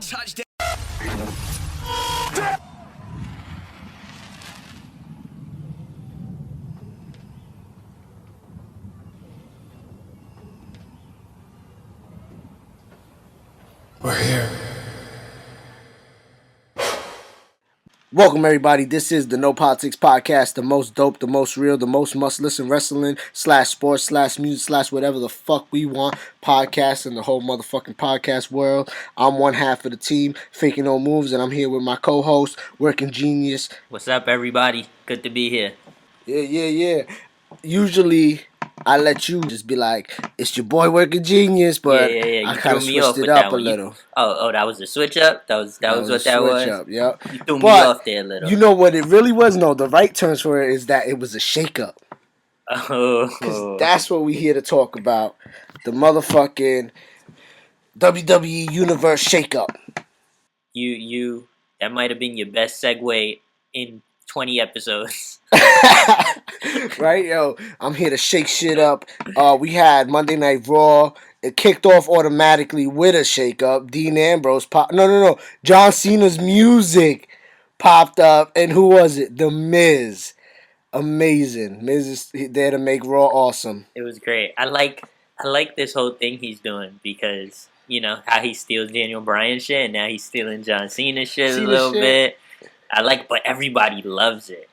Touchdown. We're here. Welcome, everybody. This is the No Politics Podcast, the most dope, the most real, the most must-listen wrestling / sports / music / whatever the fuck we want podcast in the whole motherfucking podcast world. I'm one half of the team, Faking No Moves, and I'm here with my co-host, Working Genius. What's up, everybody? Good to be here. Yeah. Usually, I let you just be like, it's your boy Working Genius, but You I kind threw of me off switched it with up that a one. little. Oh, that was a switch up? That was what that was? Up, yep. You threw me But off there a little. you know what it really was? No, the right terms for it is that it was a shake-up. Because that's what we here to talk about. The motherfucking WWE Universe Shake-Up. You that might have been your best segue in 20 episodes. Right, yo, I'm here to shake shit up. We had Monday Night Raw. It kicked off automatically with a shake-up. Dean Ambrose No. John Cena's music popped up. And who was it? The Miz. Amazing. Miz is there to make Raw awesome. It was great. I like this whole thing he's doing because, you know, how he steals Daniel Bryan's shit and now he's stealing John Cena's shit a little bit. But everybody loves it.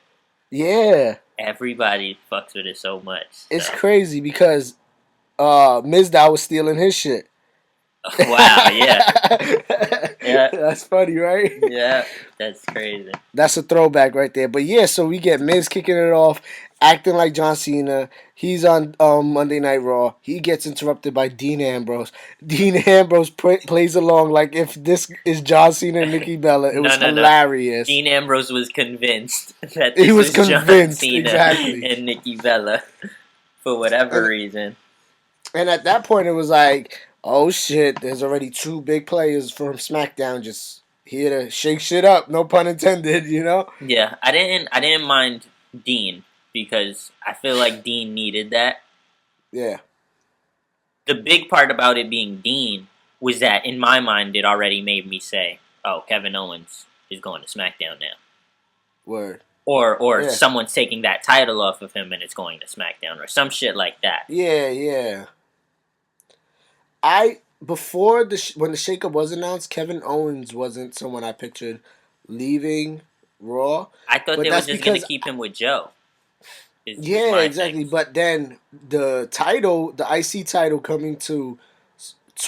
Yeah. Everybody fucks with it so much. So. It's crazy because Mizdow was stealing his shit. Wow, yeah. Yeah. That's funny, right? Yeah, that's crazy. That's a throwback right there. But yeah, so we get Miz kicking it off, acting like John Cena. He's on Monday Night Raw. He gets interrupted by Dean Ambrose. Dean Ambrose plays along like if this is John Cena and Nikki Bella. It was hilarious. Dean Ambrose was convinced that this was John Cena exactly. and Nikki Bella for whatever reason. And at that point, it was like, oh shit, there's already two big players from SmackDown just here to shake shit up, no pun intended, you know? Yeah, I didn't mind Dean because I feel like Dean needed that. Yeah. The big part about it being Dean was that in my mind it already made me say, oh, Kevin Owens is going to SmackDown now. Word. Or someone's taking that title off of him and it's going to SmackDown or some shit like that. Yeah. When the shakeup was announced, Kevin Owens wasn't someone I pictured leaving Raw. I thought they were just going to keep him with Joe. Yeah, exactly. But then the IC title coming to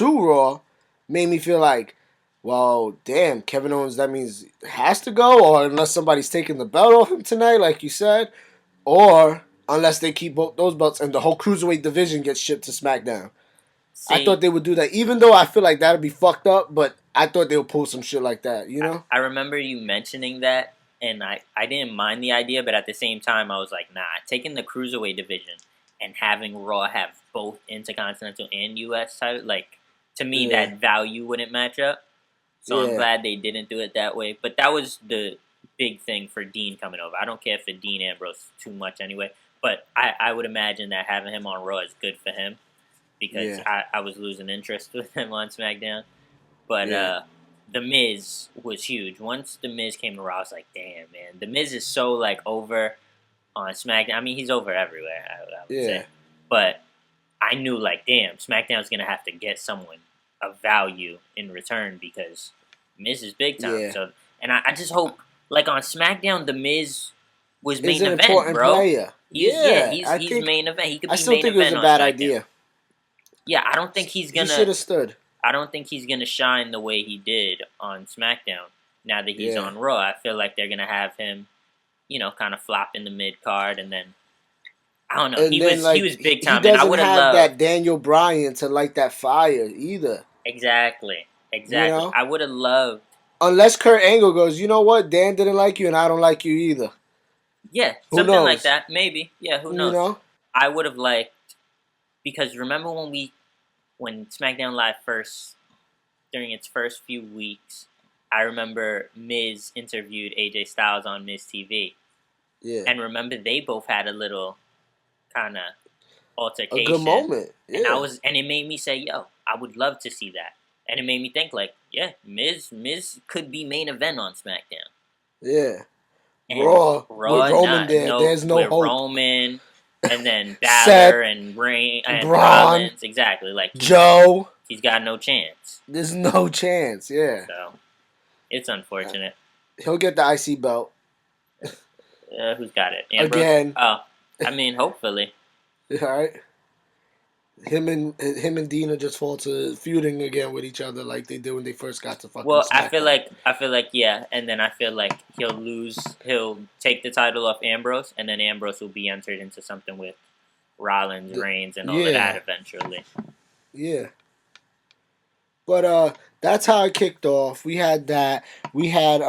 Raw made me feel like, well, damn, Kevin Owens, that means has to go, or unless somebody's taking the belt off him tonight, like you said, or unless they keep both those belts and the whole Cruiserweight division gets shipped to SmackDown. See, I thought they would do that, even though I feel like that would be fucked up, but I thought they would pull some shit like that, you know? I remember you mentioning that, and I didn't mind the idea, but at the same time, I was like, nah, taking the Cruiserweight division and having Raw have both Intercontinental and U.S. title, like, to me, that value wouldn't match up. So I'm glad they didn't do it that way. But that was the big thing for Dean coming over. I don't care for Dean Ambrose too much anyway, but I would imagine that having him on Raw is good for him because I was losing interest with him on SmackDown. But The Miz was huge. Once The Miz came to Raw, I was like, damn, man. The Miz is so, like, over on SmackDown. I mean, he's over everywhere, I would say. But I knew, like, damn, SmackDown's going to have to get someone of value in return because Miz is big time. So, and I just hope, like, on SmackDown, The Miz was main event, bro. Player. He's main event. He could be main event. I still think it was a bad idea. Yeah, I don't think he's gonna. He should have stood. I don't think he's gonna shine the way he did on SmackDown. Now that he's on Raw, I feel like they're gonna have him, you know, kind of flop in the mid card, and then I don't know. He was big time, and I would have loved that Daniel Bryan to light that fire either. Exactly. You know? I would have loved. Unless Kurt Angle goes, you know what? Dan didn't like you, and I don't like you either. Yeah, something like that. Maybe. Yeah, who knows? You know? I would have liked, because remember when SmackDown Live during its first few weeks, I remember Miz interviewed AJ Styles on Miz TV. Yeah. And remember they both had a little kind of altercation. A good moment. Yeah. And it made me say, yo, I would love to see that. And it made me think, like, yeah, Miz could be main event on SmackDown. Yeah. And Raw with Roman nah, there. There's no with hope. Roman, and then Seth, Balor and Reigns and Braun, Rollins. Exactly. Like, Joe. he's got no chance. There's no chance. Yeah. So, it's unfortunate. He'll get the IC belt. Who's got it? Ambrose? Again. Oh, I mean, hopefully. All right. Him and Dina just fall to feuding again with each other like they did when they first got to fucking Well, SmackDown. I feel like yeah, and then I feel like he'll take the title off Ambrose, and then Ambrose will be entered into something with Rollins, Reigns, and all of that eventually. Yeah. But that's how it kicked off. We had that. We had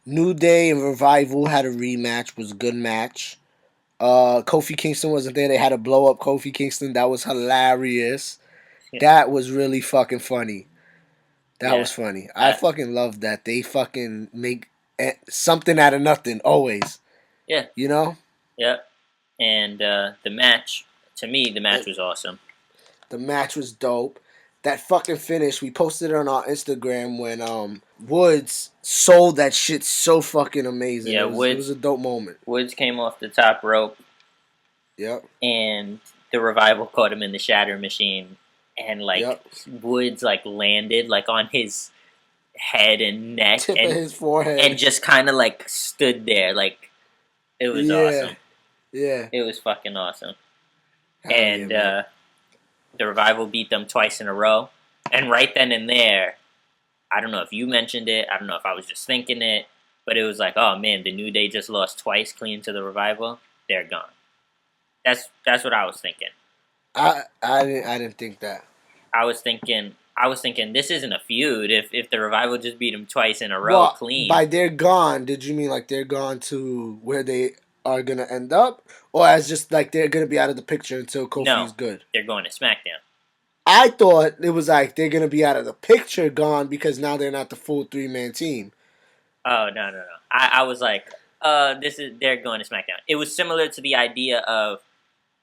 New Day and Revival had a rematch. Was a good match. Kofi Kingston wasn't there. They had to blow up Kofi Kingston. That was hilarious. Yeah. That was really fucking funny. That was funny. I fucking love that. They fucking make something out of nothing always. Yeah. You know? Yep. And the match, to me, the match was awesome. The match was dope. That fucking finish, we posted it on our Instagram when Woods sold that shit so fucking amazing. Yeah, it was a dope moment. Woods came off the top rope. Yep. And the Revival caught him in the Shatter Machine. And, like, Woods, like, landed, like, on his head and neck. Tip of his forehead. And just kind of, like, stood there. Like, it was awesome. Yeah. It was fucking awesome. Hell and yeah, the Revival beat them twice in a row. And right then and there, I don't know if you mentioned it. I don't know if I was just thinking it. But it was like, oh, man, the New Day just lost twice clean to the Revival. They're gone. That's what I was thinking. I didn't think that. I was thinking this isn't a feud if the Revival just beat them twice in a row clean. By they're gone, did you mean like they're gone to where they are going to end up? Or as just like they're going to be out of the picture until Kofi's good? They're going to SmackDown. I thought it was like they're going to be out of the picture gone because now they're not the full 3-man team. Oh, no. I was like, they're going to SmackDown. It was similar to the idea of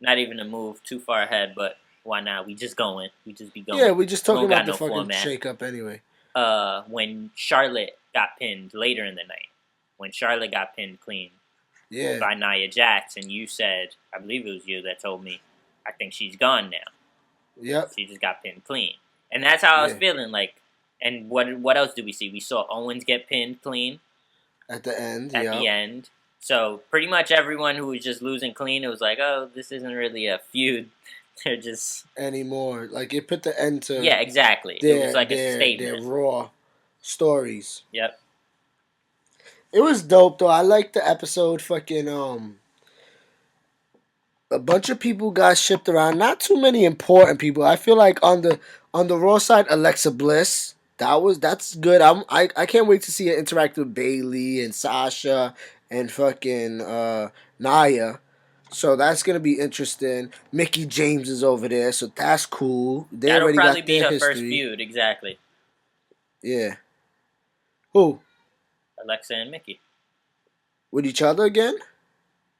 not even to move too far ahead, but why not? We just going. We just be going. Yeah, we just talking about the fucking format. shake-up anyway. When Charlotte got pinned later in the night, when Charlotte got pinned clean by Nia Jax, and you said, I believe it was you that told me, I think she's gone now. Yep. She just got pinned clean. And that's how I was feeling. Like, and what else did we see? We saw Owens get pinned clean. At the end, the end. So pretty much everyone who was just losing clean, it was like, oh, this isn't really a feud. They're just anymore. Like it put the end to exactly. It was like a statement. Their Raw stories. Yep. It was dope though. I liked the episode. Fucking a bunch of people got shipped around. Not too many important people. I feel like on the Raw side, Alexa Bliss. That's good. I can't wait to see her interact with Bayley and Sasha and fucking Nia. So that's gonna be interesting. Mickey James is over there, so that's cool. That'll probably be her first feud, exactly. Yeah. Who? Alexa and Mickey. With each other again?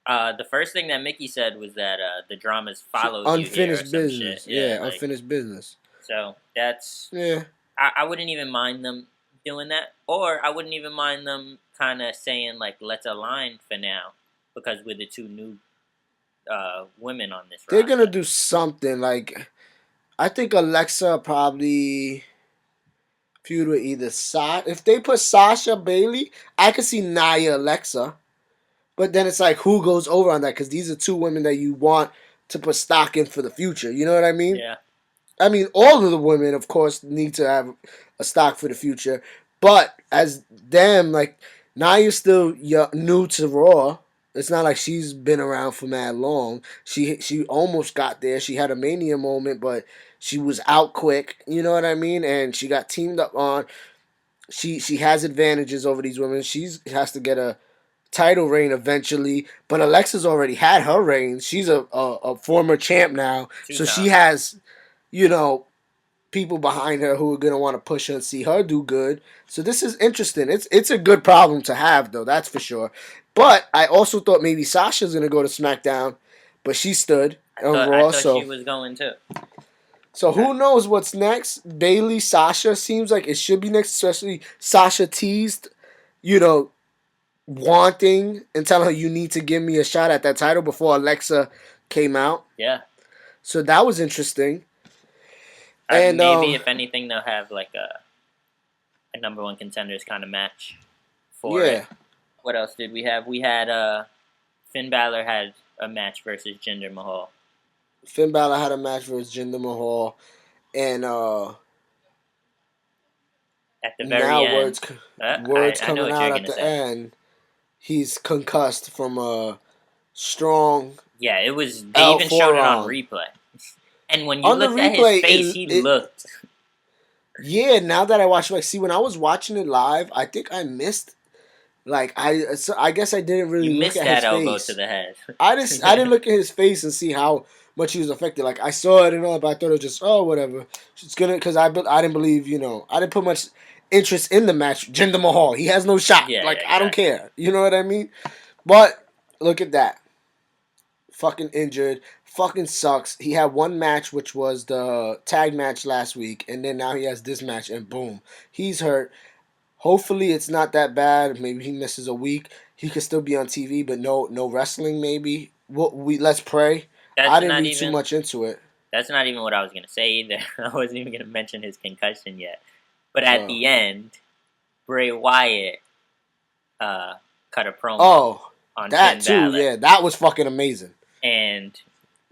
The first thing that Mickey said was that the dramas followed unfinished you here or business. Some shit. Yeah, unfinished business. So that's yeah. I wouldn't even mind them doing that, or I wouldn't even mind them kind of saying like, let's align for now, because with the two new women on this roster, they're gonna do something. Like I think Alexa probably feud with either if they put Sasha Bayley, I could see Nia Alexa. But then it's like, who goes over on that? Because these are two women that you want to put stock in for the future. You know what I mean? Yeah. I mean, all of the women, of course, need to have a stock for the future. But as them, like, Nia's still new to Raw. It's not like she's been around for mad long. She almost got there. She had a Mania moment, but she was out quick. You know what I mean? And she got teamed up on. She has advantages over these women. She has to get a title reign eventually, but Alexa's already had her reign. She's a former champ now, so she has, people behind her who are gonna want to push her and see her do good. So this is interesting. It's a good problem to have, though. That's for sure. But I also thought maybe Sasha's gonna go to SmackDown, but she stood on Raw. I thought she was going too. So who knows what's next? Bailey, Sasha seems like it should be next, especially Sasha teased, you know, wanting and telling her you need to give me a shot at that title before Alexa came out. Yeah. So that was interesting. And maybe if anything, they'll have like a number one contenders kind of match for it. What else did we have? We had Finn Balor had a match versus Jinder Mahal. Finn Balor had a match versus Jinder Mahal, and at the very now end, words coming out at the end. He's concussed from a strong. Yeah, it was. They even showed it on replay, and when you looked at his face, he looked. Yeah, now that I watch, like, see, when I was watching it live, I think I missed. Like I guess I didn't really look at his face. Elbow to the head. I didn't look at his face and see how much he was affected. Like I saw it and all, but I thought it was just whatever. It's gonna because I didn't believe I didn't put much interest in the match. Jinder Mahal, he has no shot. Yeah, like exactly. I don't care. You know what I mean? But look at that. Fucking injured. Fucking sucks. He had one match which was the tag match last week, and then now he has this match, and boom, he's hurt. Hopefully it's not that bad. Maybe he misses a week. He could still be on TV, but no wrestling. Maybe let's pray. I didn't read too much into it. That's not even what I was gonna say either. I wasn't even gonna mention his concussion yet. But at the end, Bray Wyatt cut a promo. On that Finn too. Balor. Yeah, that was fucking amazing. And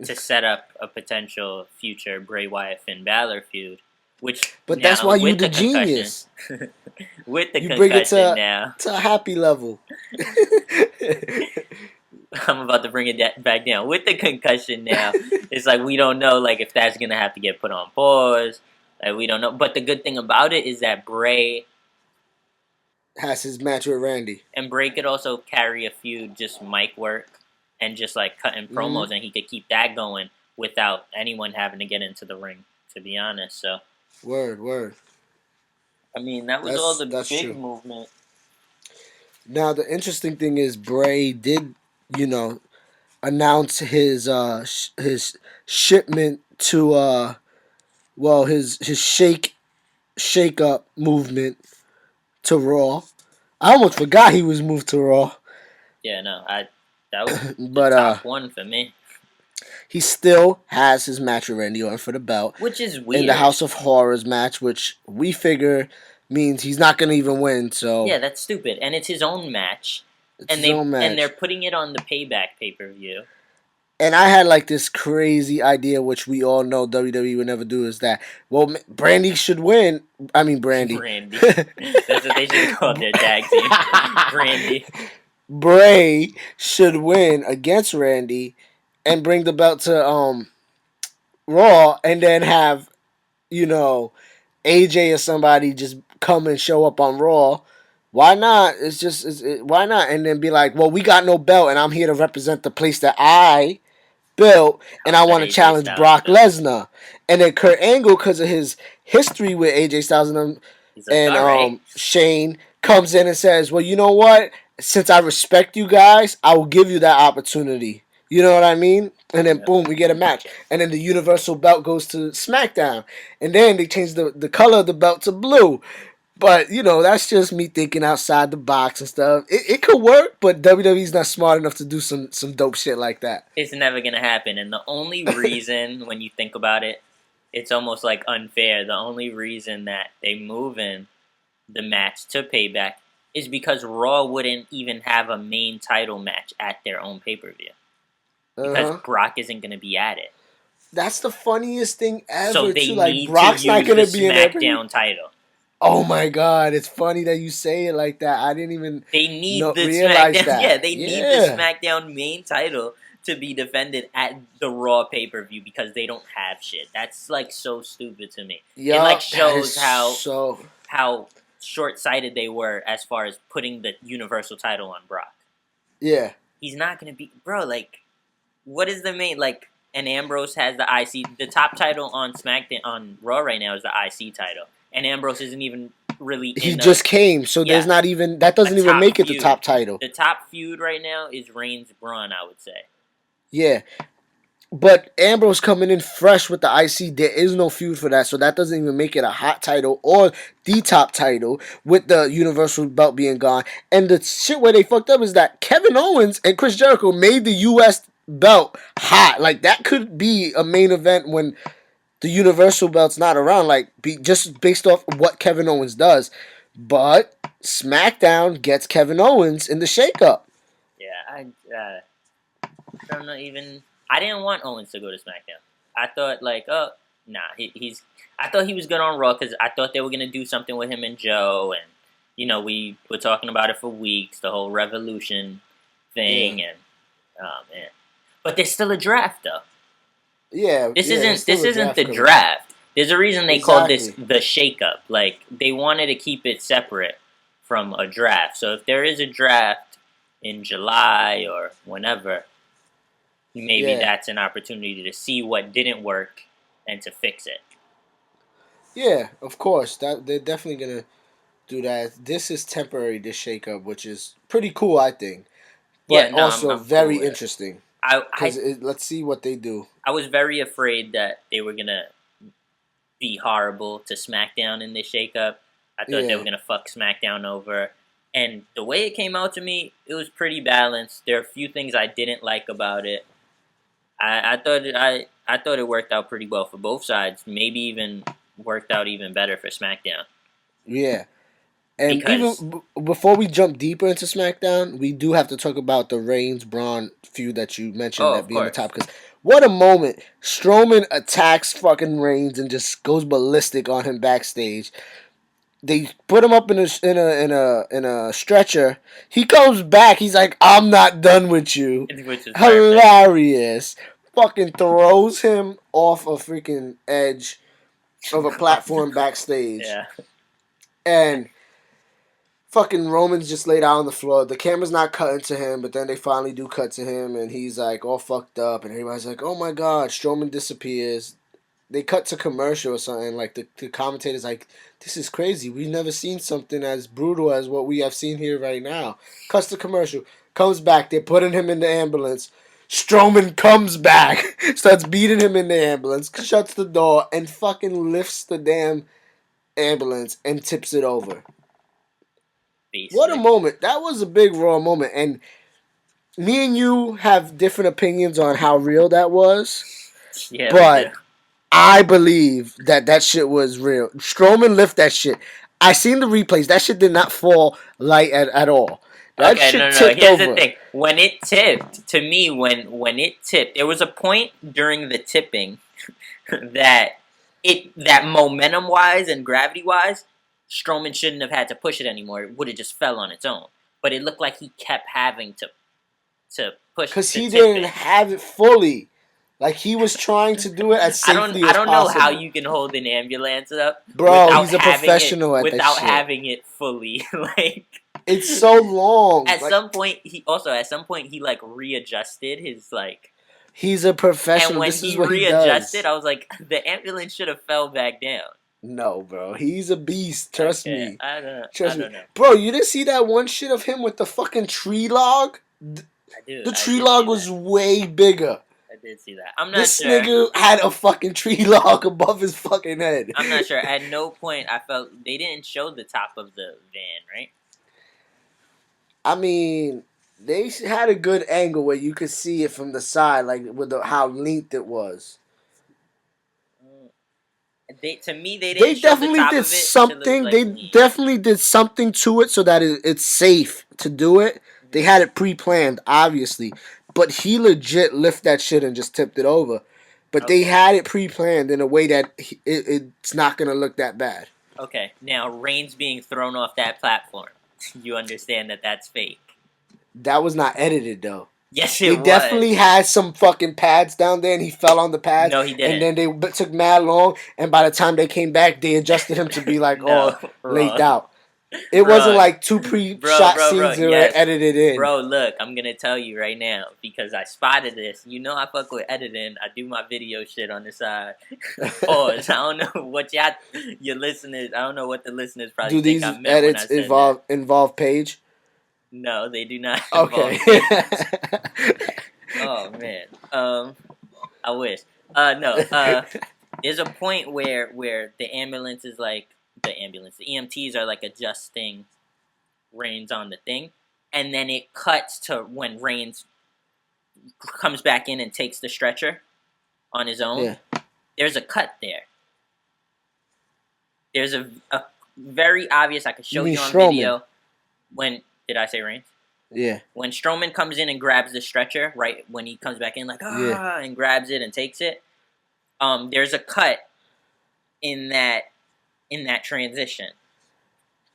to set up a potential future Bray Wyatt Finn Balor feud. But that's why you're the genius. With the you concussion bring it now. to a happy level. I'm about to bring it back down. With the concussion now, it's like we don't know like if that's going to have to get put on pause. Like we don't know. But the good thing about it is that Bray has his match with Randy. And Bray could also carry a feud, just mic work and just like cutting promos, and he could keep that going without anyone having to get into the ring, to be honest. So Word. I mean, that was all the big movement. Now, the interesting thing is Bray did, announce his shipment to, his Shakeup movement to Raw. I almost forgot he was moved to Raw. Yeah, no, that was the top one for me. He still has his match with Randy Orton for the belt. Which is weird. In the House of Horrors match, which we figure means he's not going to even win. So yeah, that's stupid. And it's his own match. And they're putting it on the Payback pay-per-view. And I had like this crazy idea, which we all know WWE would never do, is that, Brandy should win. I mean, Brandy. Brandy. That's what they should call their tag team. Brandy. Bray should win against Randy and bring the belt to Raw, and then have, AJ or somebody just come and show up on Raw. Why not? Why not? And then be like, we got no belt, and I'm here to represent the place that I built, and I want to challenge Brock Lesnar. And then Kurt Angle, because of his history with AJ Styles and Shane, comes in and says, well, you know what? Since I respect you guys, I will give you that opportunity. You know what I mean? And then, boom, we get a match. And then the Universal belt goes to Smackdown. And then they change the color of the belt to blue. But, that's just me thinking outside the box and stuff. It could work, but WWE's not smart enough to do some dope shit like that. It's never going to happen. And the only reason, when you think about it, it's almost like unfair. The only reason that they move in the match to Payback is because Raw wouldn't even have a main title match at their own pay-per-view. Because Brock isn't going to be at it. That's the funniest thing ever. So they too. need Brock's to not use gonna the be SmackDown title. Oh my God! It's funny that you say it like that. I didn't even. They need the realize SmackDown. that. Yeah, they need the SmackDown main title to be defended at the Raw pay-per-view because they don't have shit. That's like so stupid to me. Yeah, it shows how short-sighted they were as far as putting the Universal title on Brock. Yeah, he's not gonna be, bro. Like, what is the main And Ambrose has the IC. The top title on SmackDown on Raw right now is the IC title, and Ambrose isn't even really. He just came, so there's not even that doesn't even make it the top title. The top feud right now is Reigns Braun, I would say. Yeah, But Ambrose coming in fresh with the IC, there is no feud for that, so that doesn't even make it a hot title or the top title with the Universal belt being gone. And the shit where they fucked up is that Kevin Owens and Chris Jericho made the US belt hot. Like, that could be a main event when the Universal belt's not around, like, just based off what Kevin Owens does. But Smackdown gets Kevin Owens in the Shakeup. Yeah, I don't know even. I didn't want Owens to go to SmackDown. I thought like, oh, nah, he's. I thought he was good on Raw because I thought they were gonna do something with him and Joe, and we were talking about it for weeks, the whole Revolution thing, and oh man, but there's still a draft though. Yeah, this isn't the draft. There's a reason they called this the Shakeup. Like they wanted to keep it separate from a draft. So if there is a draft in July or whenever, maybe that's an opportunity to see what didn't work and to fix it. Yeah, of course. That they're definitely gonna do that. This is temporary, this Shakeup, which is pretty cool, I think. But also I'm very cool interesting. Let's see what they do. I was very afraid that they were gonna be horrible to SmackDown in this Shakeup. I thought they were gonna fuck SmackDown over. And the way it came out to me, it was pretty balanced. There are a few things I didn't like about it. I thought it worked out pretty well for both sides. Maybe even worked out even better for SmackDown. Yeah. And even before we jump deeper into SmackDown, we do have to talk about the Reigns-Braun feud that you mentioned that being the top. Because what a moment. Strowman attacks fucking Reigns and just goes ballistic on him backstage. They put him up in a stretcher. He comes back. He's like, I'm not done with you. Hilarious. Fucking throws him off a freaking edge of a platform backstage. Yeah. And fucking Roman's just laid out on the floor. The camera's not cutting to him, but then they finally do cut to him, and he's like all fucked up, and everybody's like, oh my god, Strowman disappears. They cut to commercial or something, like the commentator's like, this is crazy. We've never seen something as brutal as what we have seen here right now. Cuts to commercial. Comes back. They're putting him in the ambulance. Strowman comes back. Starts beating him in the ambulance. Shuts the door and fucking lifts the damn ambulance and tips it over. Beast, what a moment. That was a big Raw moment. And me and you have different opinions on how real that was. Yeah, but I believe that shit was real. Strowman lift that shit. I seen the replays. That shit did not fall light at all. That okay, shit no. tipped Here's over. the thing. When it tipped, to me, when it tipped, there was a point during the tipping that momentum wise and gravity wise, Strowman shouldn't have had to push it anymore. It would have just fell on its own. But it looked like he kept having to push it. Because he didn't have it fully. Like, he was trying to do it as safely as possible. I don't know how you can hold an ambulance up. Bro, he's a professional at that shit. Without having it fully. Like, it's so long. At some point, he like readjusted his like. He's a professional. And when he readjusted, I was like, the ambulance should have fell back down. No, bro. He's a beast. Trust me. I don't know. Bro, you didn't see that one shit of him with the fucking tree log? I do. The tree log was way bigger. I did see that. I'm not sure. This nigga had a fucking tree log above his fucking head. I'm not sure. At no point I felt they didn't show the top of the van, right? I mean, they had a good angle where you could see it from the side, like with how length it was. They definitely did something. They definitely did something to it so that it's safe to do it. They had it pre-planned, obviously, but he legit lifted that shit and just tipped it over. But they had it pre-planned in a way that it's not gonna look that bad. Okay, now Reigns being thrown off that platform, you understand that that's fake. That was not edited though. Yes, it was. He definitely had some fucking pads down there, and he fell on the pads. No, he didn't. And then they took mad long, and by the time they came back, they adjusted him to be like laid out. It wasn't like two pre-shot scenes that were edited in. Bro, look, I'm going to tell you right now, because I spotted this. You know I fuck with editing. I do my video shit on the side. Pause. I don't know what your listeners, I don't know what the listeners probably think I meant when I said that. Do these edits involve Paige? No, they do not. Okay. Oh man. I wish. No. There's a point where the ambulance is like the EMTs are like adjusting Reigns on the thing, and then it cuts to when Reigns comes back in and takes the stretcher on his own. Yeah. There's a cut there. There's a very obvious. I could show you on Strowman. video. When did I say Reigns? Yeah. When Strowman comes in and grabs the stretcher, right when he comes back in, like and grabs it and takes it. There's a cut in that transition.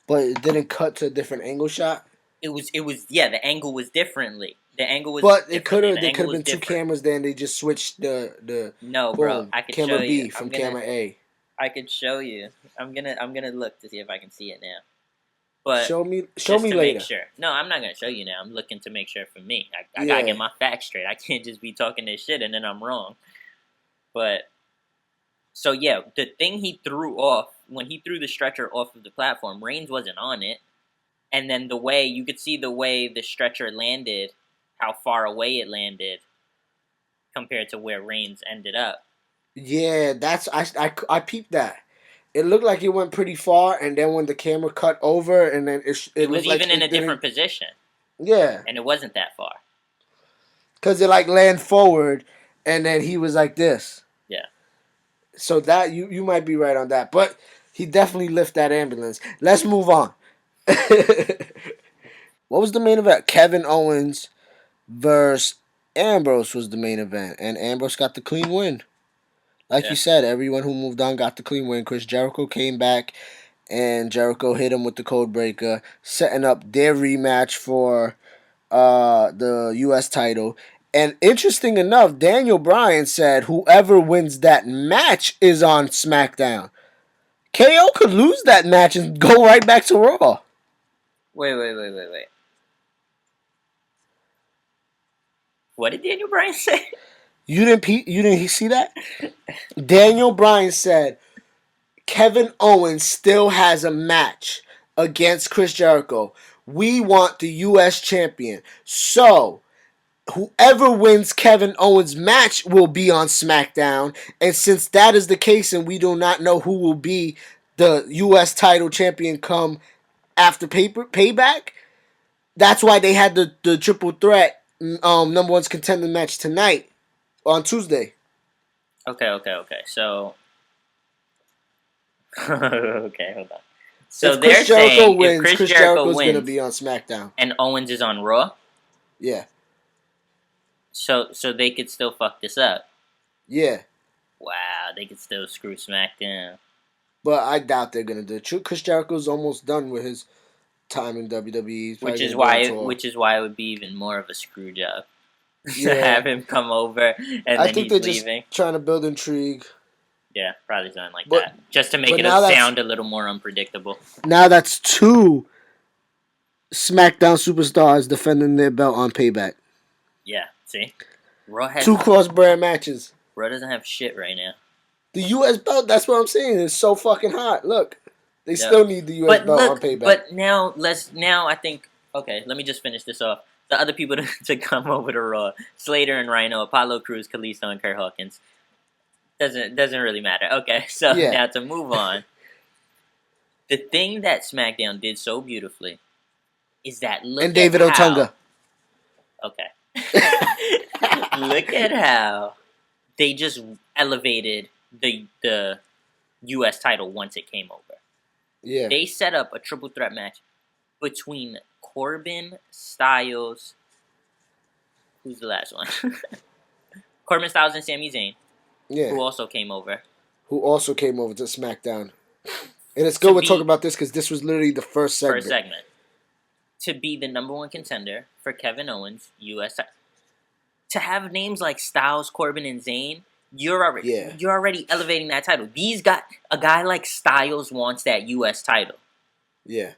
But it didn't cut to a different angle shot. It was the angle was differently. The angle was. But it could have. The There could have been different. two cameras there, and they just switched the. No, boom, bro. I could camera show B you. from camera A. I could show you. I'm gonna look to see if I can see it now. But Show me to later. Make sure. No, I'm not gonna show you now. I'm looking to make sure for me. I gotta get my facts straight. I can't just be talking this shit and then I'm wrong. But so yeah, the thing he threw off when he threw the stretcher off of the platform, Reigns wasn't on it. And then the way you could see the way the stretcher landed, how far away it landed compared to where Reigns ended up. Yeah, that's I peeped that. It looked like it went pretty far, and then when the camera cut over, and then it was looked even like in a different position. Yeah, and it wasn't that far. Cause it like land forward, and then he was like this. Yeah. So that you might be right on that, but he definitely lifted that ambulance. Let's move on. What was the main event? Kevin Owens versus Ambrose was the main event, and Ambrose got the clean win. Like you said, everyone who moved on got the clean win. Chris Jericho came back, and Jericho hit him with the code breaker, setting up their rematch for the U.S. title. And interesting enough, Daniel Bryan said whoever wins that match is on SmackDown. KO could lose that match and go right back to Raw. Wait. What did Daniel Bryan say? You didn't see that? Daniel Bryan said Kevin Owens still has a match against Chris Jericho. We want the U.S. champion. So, whoever wins Kevin Owens' match will be on SmackDown. And since that is the case and we do not know who will be the U.S. title champion come after payback, that's why they had the triple threat number one's contender match tonight on Tuesday. Okay. So, okay, hold on. So if Chris Jericho wins, Chris Jericho's wins, going to be on SmackDown. And Owens is on Raw? Yeah. So they could still fuck this up? Yeah. Wow, they could still screw SmackDown. But I doubt they're going to do it. Chris Jericho's almost done with his time in WWE. Which is why it would be even more of a screw job. Yeah. To have him come over and then he's leaving. Just trying to build intrigue. Yeah, probably something like that. Just to make it sound a little more unpredictable. Now that's two SmackDown superstars defending their belt on Payback. Yeah, see? Raw has two cross-brand matches. Raw doesn't have shit right now. The U.S. belt, that's what I'm saying. It's so fucking hot. Look. They still need the U.S. belt on Payback. But now I think, okay, let me just finish this off. The other people to come over to Raw, Slater and Rhino, Apollo Crews, Kalisto, and Kurt Hawkins. Doesn't really matter. Okay, so now to move on. The thing that SmackDown did so beautifully is that and David Otunga. Okay. Look at how they just elevated the U.S. title once it came over. Yeah. They set up a triple threat match between Corbin, Styles. Who's the last one? Corbin, Styles, and Sami Zayn. Yeah. Who also came over. To SmackDown. And it's good we're talking about this because this was literally the first segment. To be the number one contender for Kevin Owens, U.S. To have names like Styles, Corbin, and Zayn, you're already elevating that title. A guy like Styles wants that U.S. title. Yeah.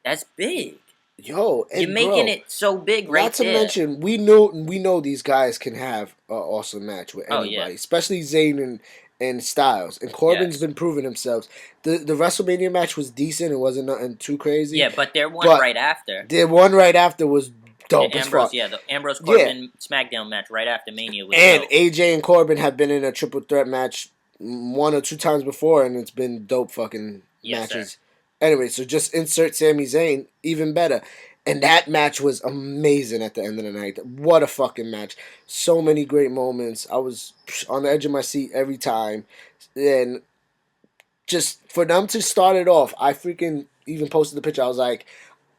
That's big. Yo, and you're making it so big right there. Not to mention, we know these guys can have an awesome match with anybody, especially Zayn and Styles. And Corbin's been proving himself. The WrestleMania match was decent. It wasn't nothing too crazy. Yeah, but their one right after. Their one right after was dope as fuck. The Ambrose Corbin SmackDown match right after Mania was and dope. AJ and Corbin have been in a triple threat match 1 or 2 times before, and it's been dope fucking matches. Sir. Anyway, so just insert Sami Zayn, even better. And that match was amazing at the end of the night. What a fucking match. So many great moments. I was on the edge of my seat every time. And just for them to start it off, I freaking even posted the picture. I was like,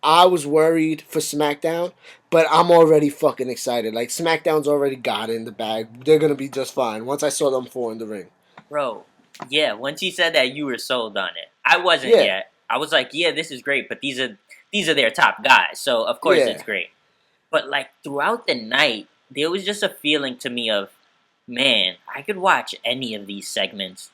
I was worried for SmackDown, but I'm already fucking excited. Like, SmackDown's already got it in the bag. They're going to be just fine once I saw them 4 in the ring. Bro, yeah, once you said that, you were sold on it. I wasn't yet. I was like, yeah, this is great, but these are their top guys, so of course it's great. But, like, throughout the night, there was just a feeling to me of, man, I could watch any of these segments.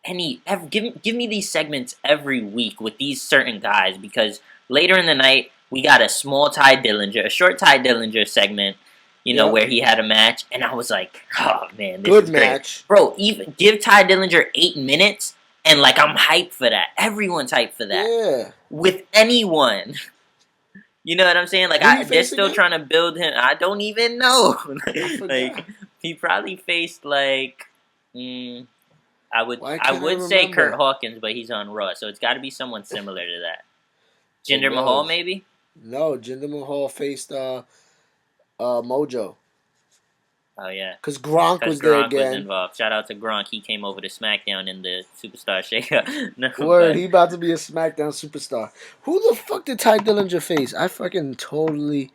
Give me these segments every week with these certain guys, because later in the night, we got a short Ty Dillinger segment, where he had a match, and I was like, oh man, this is match. Great. Bro, even give Ty Dillinger 8 minutes, and like I'm hyped for that. Everyone's hyped for that. Yeah. With anyone. You know what I'm saying? Like they're still trying to build him. I don't even know. Like he probably faced like I would say Kurt Hawkins, but he's on Raw, so it's got to be someone similar to that. Jinder Mahal, maybe? No, Jinder Mahal faced Mojo. Oh, yeah. Because Gronk was there again. Was involved. Shout out to Gronk. He came over to Smackdown in the Superstar Shake-Up. Word, he about to be a Smackdown superstar. Who the fuck did Ty Dillinger face? I fucking totally...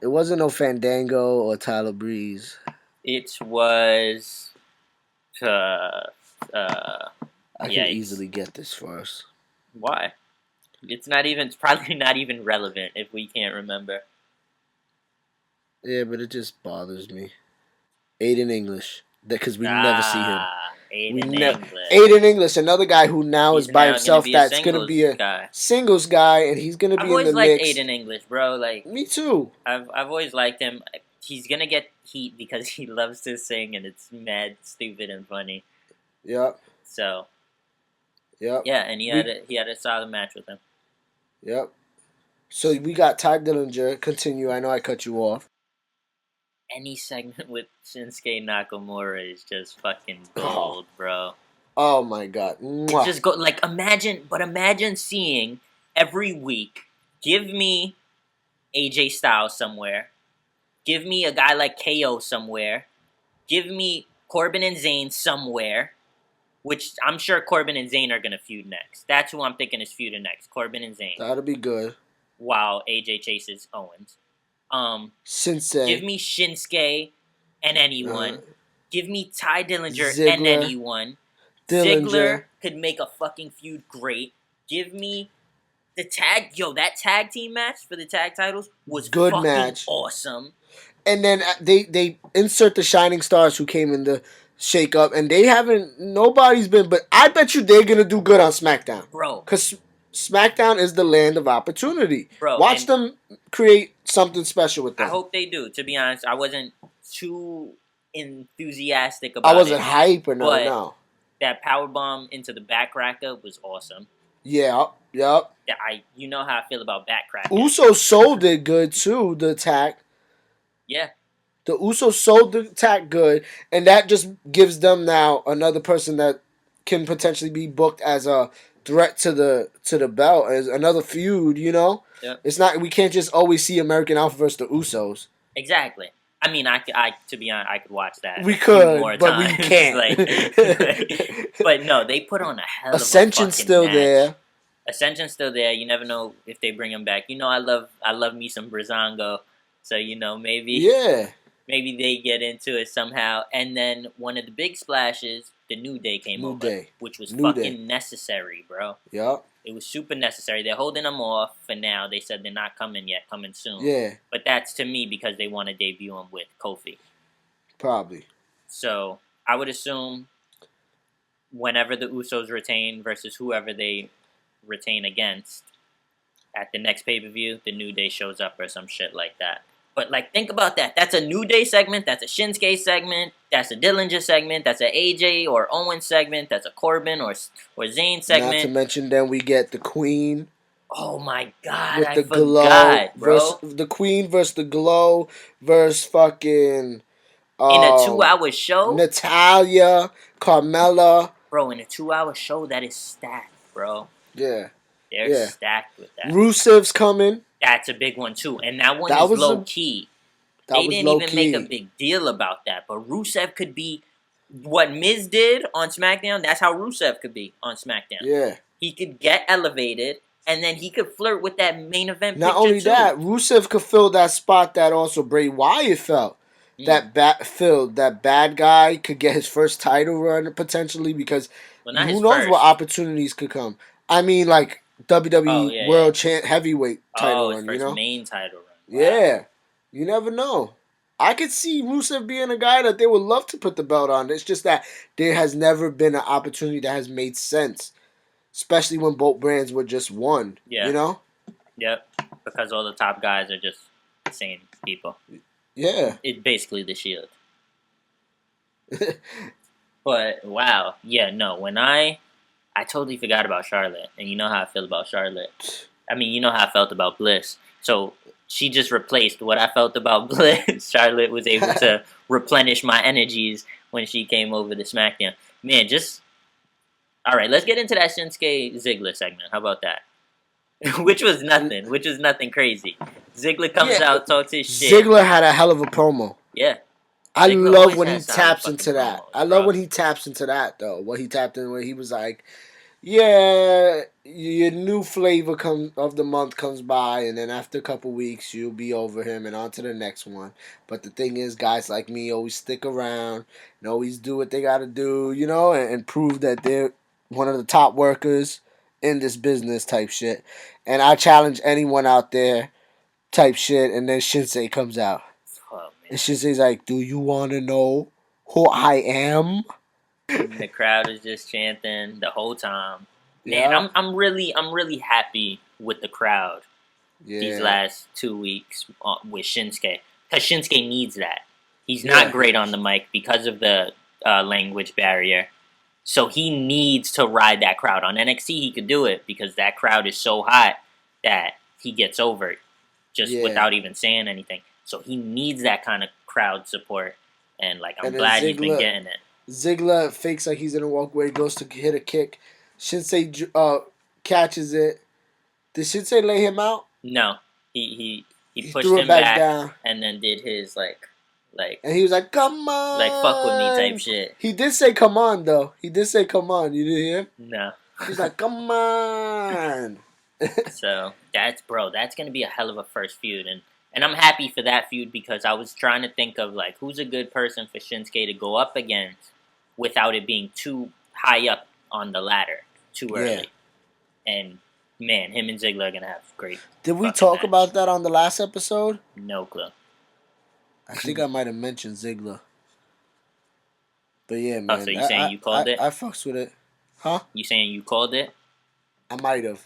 It wasn't no Fandango or Tyler Breeze. It was... I can easily get this for us. Why? It's probably not even relevant if we can't remember. Yeah, but it just bothers me. Aiden English. Because we never see him. Aiden English, another guy who now is by himself, that's going to be a singles guy, and he's going to be in the mix. I've always liked Aiden English, bro. Like, me too. I've always liked him. He's going to get heat because he loves to sing, and it's mad stupid and funny. Yep. So. Yep. Yeah, and he had a solid match with him. Yep. So we got Ty Dillinger. Continue. I know I cut you off. Any segment with Shinsuke Nakamura is just fucking gold, bro. Oh my god. It's just imagine seeing every week. Give me AJ Styles somewhere. Give me a guy like KO somewhere. Give me Corbin and Zayn somewhere. Which I'm sure Corbin and Zayn are going to feud next. That's who I'm thinking is feuding next. Corbin and Zayn. That'll be good. While AJ chases Owens. Shinsuke. Give me Shinsuke and anyone. Give me Ty Dillinger and anyone. Ziggler could make a fucking feud great. Give me the that tag team match for the tag titles was good fucking match. Awesome. And then they insert the Shining Stars who came in the Shake-Up, and nobody's been, but I bet you they're going to do good on SmackDown. Bro. Because SmackDown is the land of opportunity. Bro, watch them create something special with them. I hope they do. To be honest, I wasn't too enthusiastic about it. I wasn't hype or no. That powerbomb into the back cracker was awesome. Yeah, yep. You know how I feel about back crackers. Usos sold it good too, the attack. Yeah. The Usos sold the attack good, and that just gives them now another person that can potentially be booked as a threat to the belt, as another feud, Yep. It's not, we can't just always see American Alpha versus the Usos. Exactly. I mean, to be honest, I could watch that. We could, more but times. We can't. But no, they put on a hell of Ascension's a fucking still match. there. Ascension's still there. You never know if they bring him back. I love me some Breezango. So, maybe they get into it somehow. And then one of the big splashes, the New Day came over, which was fucking necessary, bro. Yep. It was super necessary. They're holding them off for now. They said they're not coming yet, coming soon. Yeah. But that's to me because they want to debut him with Kofi. Probably. So I would assume whenever the Usos retain versus whoever they retain against at the next pay-per-view, the New Day shows up or some shit like that. But, think about that. That's a New Day segment. That's a Shinsuke segment. That's a Dillinger segment. That's a AJ or Owen segment. That's a Corbin or Zayn segment. Not to mention then we get the Queen Oh my god, with I the Glow forgot, versus bro. the Queen versus the Glow versus fucking In a um 2 hour show? Natalia, Carmella. Bro, in a 2 hour show, that is stacked, bro. Yeah, They're yeah. stacked with that. Rusev's coming. That's a big one too. And that one That is was low a key. that They was didn't low even make a key. big deal about that. But Rusev could be what Miz did on SmackDown. That's how Rusev could be on SmackDown. Yeah. He could get elevated, and then he could flirt with that main event Not picture only too. that, Rusev could fill that spot that also Bray Wyatt felt. That bad guy could get his first title run potentially because Well, not his who knows what first. opportunities could come. I mean, like Oh, WWE yeah, World Heavyweight title Oh, his run. first You know, main title run. Wow. yeah, you never know. I could see Rusev being a guy that they would love to put the belt on. It's just that there has never been an opportunity that has made sense, especially when both brands were just one. Yeah. You know. Yep. Because all the top guys are just the same people. Yeah. It's basically the Shield. But wow, yeah, no. When I totally forgot about Charlotte, and you know how I feel about Charlotte. I mean, you know how I felt about Bliss. So she just replaced what I felt about Bliss. Charlotte was able to replenish my energies when she came over to SmackDown. Man, just all right. Let's get into that Shinsuke Ziggler segment. How about that? Which was nothing. Which was nothing crazy. Ziggler comes out, talks his shit. Ziggler had a hell of a promo. Yeah. I Ziggler love always when he has solid taps fucking into that. promos, I love bro. when he taps into that though. What he tapped in, where he was like, "Yeah, your new flavor of the month comes by, and then after a couple weeks, you'll be over him and on to the next one." But the thing is, guys like me always stick around and always do what they gotta do, you know, and prove that they're one of the top workers in this business type shit. And I challenge anyone out there type shit, and then Shinsei comes out. Oh, And Shinsei's like, "Do you want to know who I am?" man. The crowd is just chanting the whole time. Man, Yeah. I'm really happy with the crowd these last 2 weeks with Shinsuke. Because Shinsuke needs that. He's not great on the mic because of the language barrier. So he needs to ride that crowd. On NXT, he could do it because that crowd is so hot that he gets over it just without even saying anything. So he needs that kind of crowd support. And, like, I'm glad he's been getting it. Ziggler fakes like he's in a walkway, goes to hit a kick. Shinsei catches it. Did Shinsei lay him out? No. He pushed threw him it back back down. and then did his, like, and he was like, "Come on." like, fuck with me type shit. He did say, "Come on," though. He did say, "Come on." You didn't hear him? No. He's like, "Come on." So, that's going to be a hell of a first feud. And I'm happy for that feud because I was trying to think of, like, who's a good person for Shinsuke to go up against without it being too high up on the ladder, too early. And, man, him and Ziggler are going to have great. Did we talk match. about that on the last episode? No clue. I think I might have mentioned Ziggler. But yeah, man. Oh, so you saying you called it? I fucks with it. Huh? You saying you called it? I might have.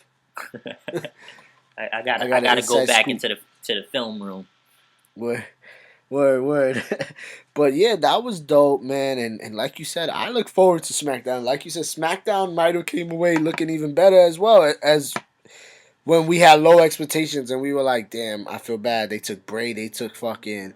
I gotta go back into the film room. Word. But yeah, that was dope, man. And like you said, I look forward to SmackDown. Like you said, SmackDown might have came away looking even better as well as when we had low expectations and we were like, damn, I feel bad. They took Bray, they took fucking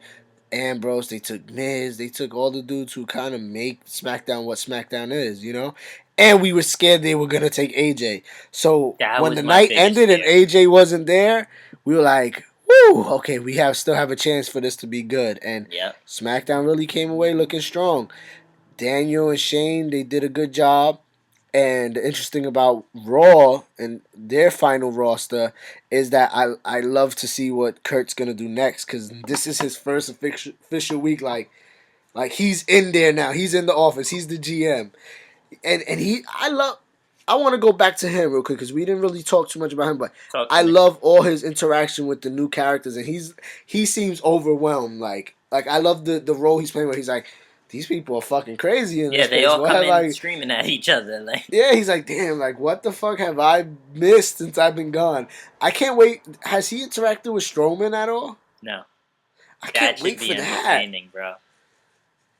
Ambrose, they took Miz, they took all the dudes who kind of make SmackDown what SmackDown is, you know? And we were scared they were going to take AJ. So when the night ended and AJ wasn't there, we were like, woo, okay, we still have a chance for this to be good. And SmackDown really came away looking strong. Daniel and Shane, they did a good job. And the interesting about Raw and their final roster is that I love to see what Kurt's going to do next because this is his first official week. Like he's in there now. He's in the office. He's the GM. And I want to go back to him real quick because we didn't really talk too much about him, but I love all his interaction with the new characters, and he seems overwhelmed. Like I love the role he's playing where he's like, these people are fucking crazy in this they place. all come in screaming at each other. Like, yeah, he's like, damn, like what the fuck have I missed since I've been gone? I can't wait. Has he interacted with Strowman at all? No. I can't wait for that. Entertaining, bro.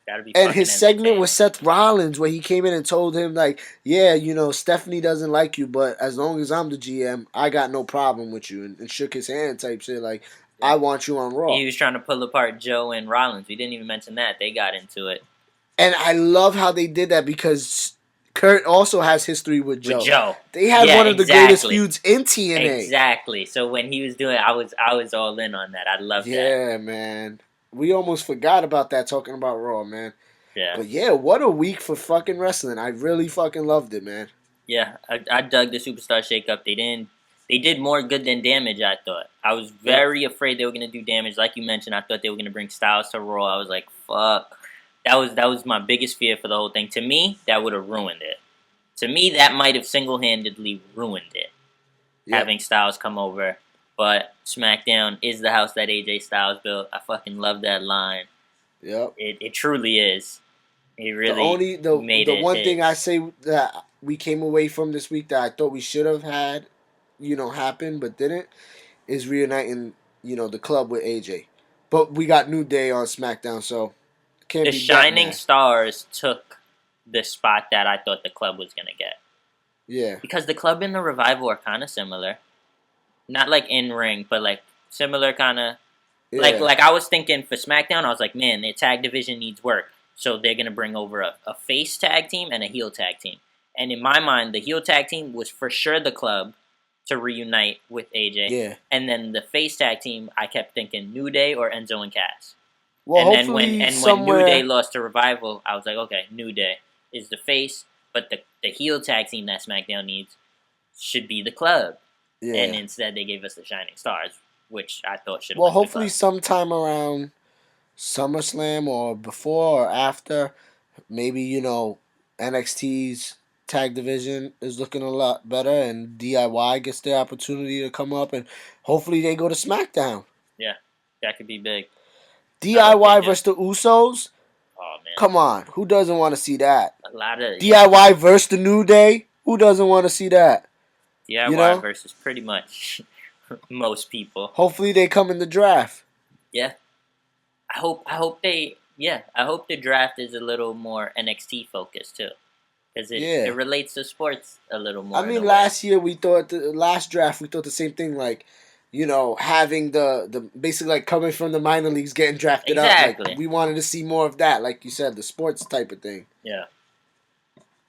Gotta be And fucking his segment with entertaining. Seth Rollins, where he came in and told him, like, yeah, Stephanie doesn't like you, but as long as I'm the GM, I got no problem with you, and shook his hand type shit, like, Yeah. I want you on Raw. He was trying to pull apart Joe and Rollins. We didn't even mention that. They got into it. And I love how they did that because Kurt also has history with With Joe. Joe. They had Yeah, one of the greatest exactly. feuds in TNA. Exactly. So when he was doing it, I was all in on that. I love that. Yeah, man. We almost forgot about that talking about Raw, man. Yeah. But yeah, what a week for fucking wrestling. I really fucking loved it, man. Yeah. I dug the Superstar Shake-Up. They did more good than damage, I thought. I was very afraid they were gonna do damage. Like you mentioned, I thought they were gonna bring Styles to Raw. I was like, fuck. That was my biggest fear for the whole thing. To me, that would have ruined it. To me, that might have single-handedly ruined it. Yep. Having Styles come over. But SmackDown is the house that AJ Styles built. I fucking love that line. Yep. It truly is. It really made the it. one thing I say that we came away from this week that I thought we should have had, happen but didn't, is reuniting, the club with AJ. But we got New Day on SmackDown, so can't The be Shining that Stars took the spot that I thought the club was gonna get. Yeah. Because the club and the Revival are kind of similar. Not like in ring, but like similar kind of. Yeah. Like I was thinking for SmackDown, I was like, man, their tag division needs work. So they're going to bring over a face tag team and a heel tag team. And in my mind, the heel tag team was for sure the club to reunite with AJ. Yeah. And then the face tag team, I kept thinking New Day or Enzo and Cass. Well, and then hopefully when New Day lost to Revival, I was like, okay, New Day is the face, but the heel tag team that SmackDown needs should be the club. Yeah. And instead they gave us the Shining Stars, which I thought should have Well, been hopefully sometime around SummerSlam or before or after, maybe, NXT's tag division is looking a lot better and DIY gets their opportunity to come up and hopefully they go to SmackDown. Yeah, that could be big. DIY versus the Usos? Oh, man. Come on. Who doesn't want to see that? A lot of DIY versus the New Day? Who doesn't want to see that? DIY versus pretty much most people. Hopefully they come in the draft. Yeah. I hope the draft is a little more NXT focused too. Because it relates to sports a little more. I mean, last draft, we thought the same thing, like, having the basically like coming from the minor leagues, getting drafted up. Like, we wanted to see more of that, like you said, the sports type of thing. Yeah.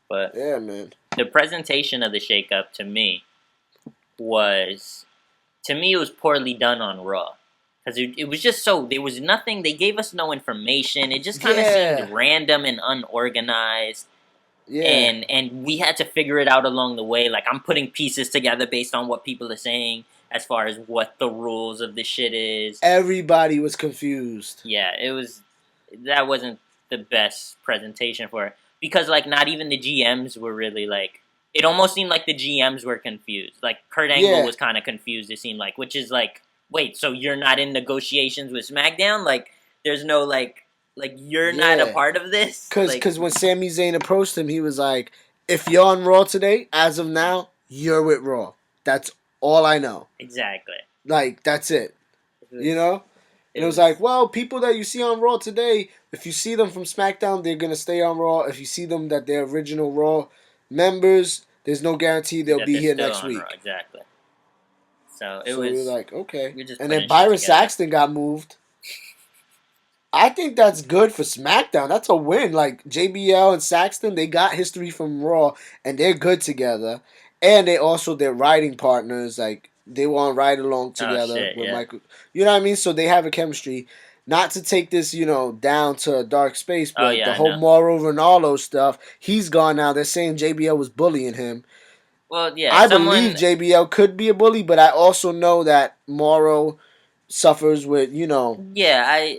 But yeah, man. The presentation of the Shakeup to me was poorly done on Raw. Because it was just there was nothing, they gave us no information. It just kind of seemed random and unorganized. Yeah. And we had to figure it out along the way. Like, I'm putting pieces together based on what people are saying as far as what the rules of the shit is. Everybody was confused. Yeah, that wasn't the best presentation for it. Because, like, not even the GMs were really, like, it almost seemed like the GMs were confused. Like, Kurt Angle was kind of confused, it seemed like, which is like, wait, so you're not in negotiations with SmackDown? Like, there's no, like you're not a part of this? Because when Sami Zayn approached him, he was like, if you're on Raw today, as of now, you're with Raw. That's all I know. Exactly. Like, that's it. And it was like, well, people that you see on Raw today, if you see them from SmackDown, they're going to stay on Raw. If you see them that they're original Raw members, there's no guarantee they'll be here next week. Raw. Exactly. So we were like, okay. Just and then Byron Saxton got moved. I think that's good for SmackDown. That's a win. Like, JBL and Saxton, they got history from Raw, and they're good together. And they're writing partners. Like, they want to ride along together with Michael. You know what I mean? So they have a chemistry. Not to take this, down to a dark space, but the whole Mauro Ronaldo stuff, he's gone now. They're saying JBL was bullying him. Well, yeah. I believe JBL could be a bully, but I also know that Mauro suffers with, Yeah,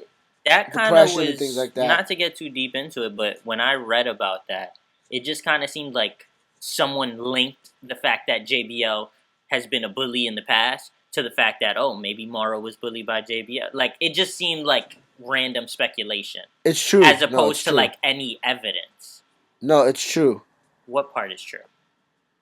that kind of was, and things like that. Not to get too deep into it, but when I read about that, it just kind of seemed like someone linked the fact that JBL has been a bully in the past to the fact that, maybe Mauro was bullied by JBL. Like, it just seemed like random speculation. It's true. As opposed to, like, any evidence. No, it's true. What part is true?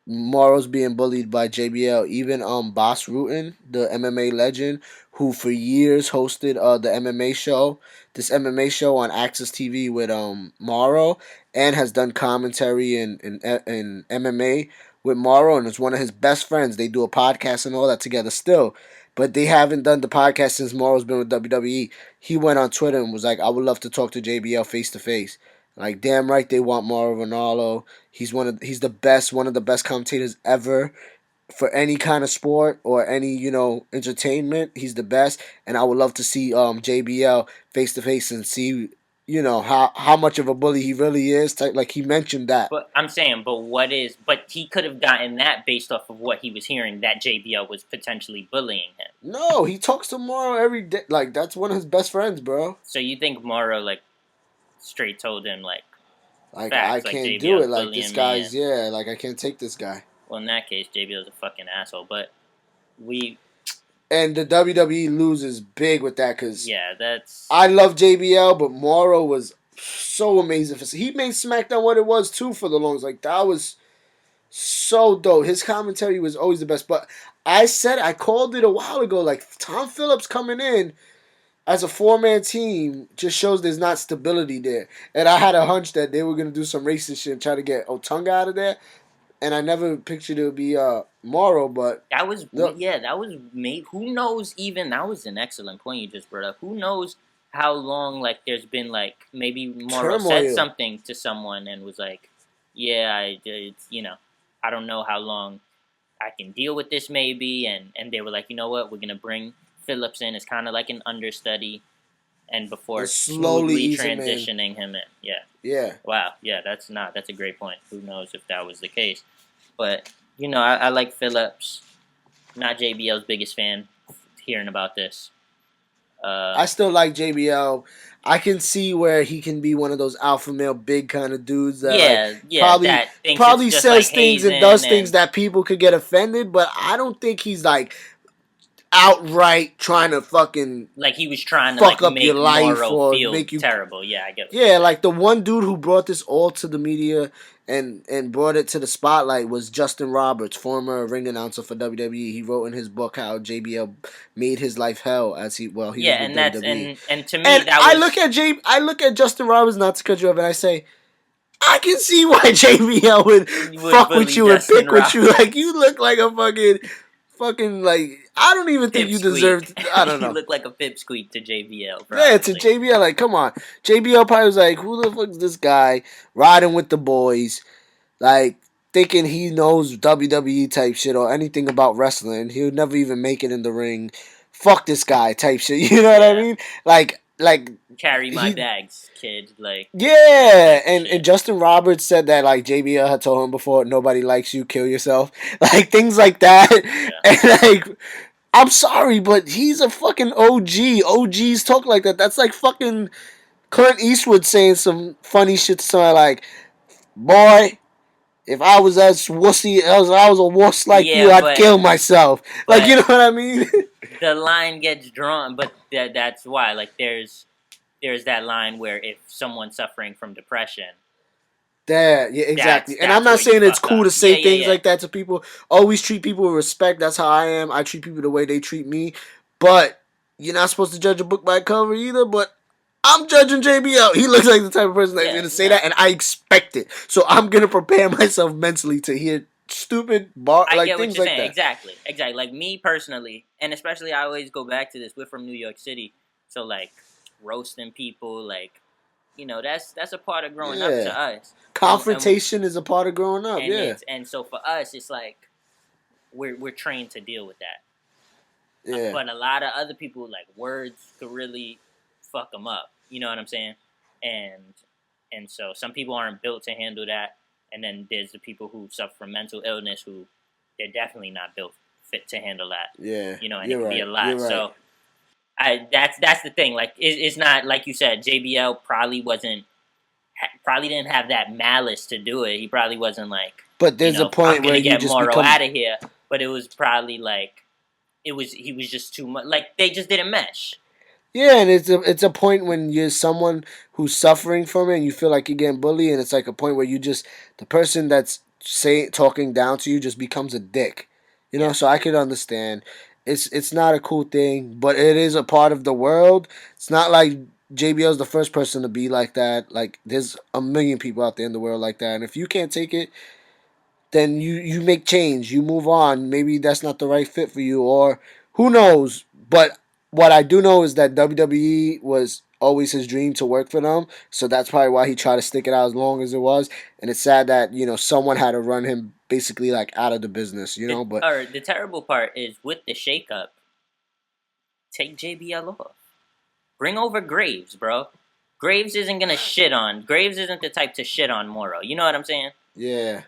Morrow's being bullied by JBL. Even Boss Rutan, the MMA legend, who for years hosted the MMA show, this MMA show on Access TV with Morrow, and has done commentary in MMA with Morrow, and is one of his best friends. They do a podcast and all that together still. But they haven't done the podcast since Morrow's been with WWE. He went on Twitter and was like, I would love to talk to JBL face to face. Like, damn right they want Mauro Ranallo. He's the best, one of the best commentators ever for any kind of sport or any, entertainment. He's the best, and I would love to see JBL face to face and see, how much of a bully he really is. Like he mentioned that. But I'm saying, but he could have gotten that based off of what he was hearing that JBL was potentially bullying him. No, he talks to Mauro every day. Like, that's one of his best friends, bro. So you think Mauro straight told him Like, facts, I can't JBL's do it. Like, bullying this me guy's, and- I can't take this guy. Well, in that case, JBL's a fucking asshole. But And the WWE loses big with that because that's. I love JBL, but Mauro was so amazing. He made SmackDown what it was too for the longest. Like, that was so dope. His commentary was always the best. But I called it a while ago. Like, Tom Phillips coming in as a 4-man team just shows there's not stability there. And I had a hunch that they were gonna do some racist shit and try to get Otunga out of there. And I never pictured it would be Morrow, but That was made. Who knows? Even that was an excellent point you just brought up. Who knows how long there's been maybe Morrow said something to someone and was like, yeah, I don't know how long I can deal with this maybe, and they were like, you know what, we're gonna bring Phillips in as kind of like an understudy, and before slowly transitioning him in. Yeah. Wow. Yeah, that's a great point. Who knows if that was the case? But I like Phillips. Not JBL's biggest fan. Hearing about this, I still like JBL. I can see where he can be one of those alpha male big kind of dudes that probably says things and does things that people could get offended. But I don't think he's outright trying to fucking he was trying to fuck up make your life Morrow or feel make you terrible. Yeah, I get it. Yeah, like the one dude who brought this all to the media and brought it to the spotlight was Justin Roberts, former ring announcer for WWE. He wrote in his book how JBL made his life hell as he was with WWE. And to me and that was, I look at Justin Roberts, not to cut you off, and I say, I can see why JBL would fuck with you and pick with you. Like, you look like a fucking I don't even think you deserve. I don't know. You look like a pipsqueak to JBL. Probably. Yeah, to JBL. Like, come on. JBL probably was like, who the fuck is this guy riding with the boys? Like, thinking he knows WWE type shit or anything about wrestling. He would never even make it in the ring. Fuck this guy type shit. You know what I mean? Like carry my bags, kid. Yeah, and Justin Roberts said that JBL had told him before, nobody likes you, kill yourself. Things like that. Yeah. And I'm sorry, but he's a fucking OG. OGs talk like that. That's like fucking Clint Eastwood saying some funny shit to somebody boy, if I was as wussy as I was a wuss like you, I'd kill myself. You know what I mean? The line gets drawn, but that's why. There's that line where if someone's suffering from depression. Yeah, exactly. And I'm not saying it's cool to say things like that to people. Always treat people with respect. That's how I am. I treat people the way they treat me. But you're not supposed to judge a book by cover either. But I'm judging JBL. He looks like the type of person that's going to say that, and I expect it. So I'm going to prepare myself mentally to hear stupid things like that. Exactly. Me personally, and especially I always go back to this. We're from New York City, so roasting people, that's a part of growing up to us. Confrontation is a part of growing up. And so for us, it's we're trained to deal with that. Yeah. But a lot of other people, words could really fuck them up. You know what I'm saying? And so some people aren't built to handle that. And then there's the people who suffer from mental illness who they're definitely not built fit to handle that. Yeah. And it can be a lot. So that's the thing. It's not like you said. JBL probably didn't have that malice to do it. He probably wasn't But there's a point where you get just Morrow out of here. But it was probably he was just too much. They just didn't mesh. Yeah, and it's a point when you're someone who's suffering from it and you feel like you're getting bullied, and it's a point where the person that's talking down to you just becomes a dick. You know, so I could understand. It's not a cool thing, but it is a part of the world. It's not like JBL's the first person to be like that. Like there's a million people out there in the world like that, and if you can't take it, then you make change. You move on. Maybe that's not the right fit for you, or who knows. But what I do know is that WWE was always his dream to work for them. So that's probably why he tried to stick it out as long as it was. And it's sad that someone had to run him basically like out of the business. But Or the terrible part is with the shakeup, take JBL off. Bring over Graves, bro. Graves isn't gonna shit on. Graves isn't the type to shit on Morrow. You know what I'm saying? yeah.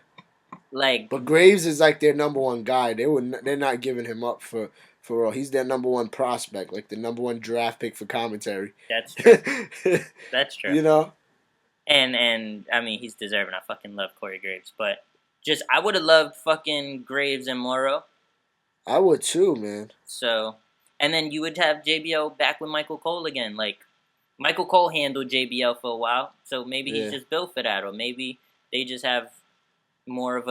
Like, But Graves is like their number one guy. They're not giving him up for real. He's their number one prospect, like the number one draft pick for commentary. that's true. That's true. You know? And I mean, he's deserving. I fucking love Corey Graves, but just I would have loved fucking Graves and Morrow. I would too, man. So, and then you would have JBL back with Michael Cole again. Like, Michael Cole handled JBL for a while, so maybe he's just built for that, or maybe they just have more of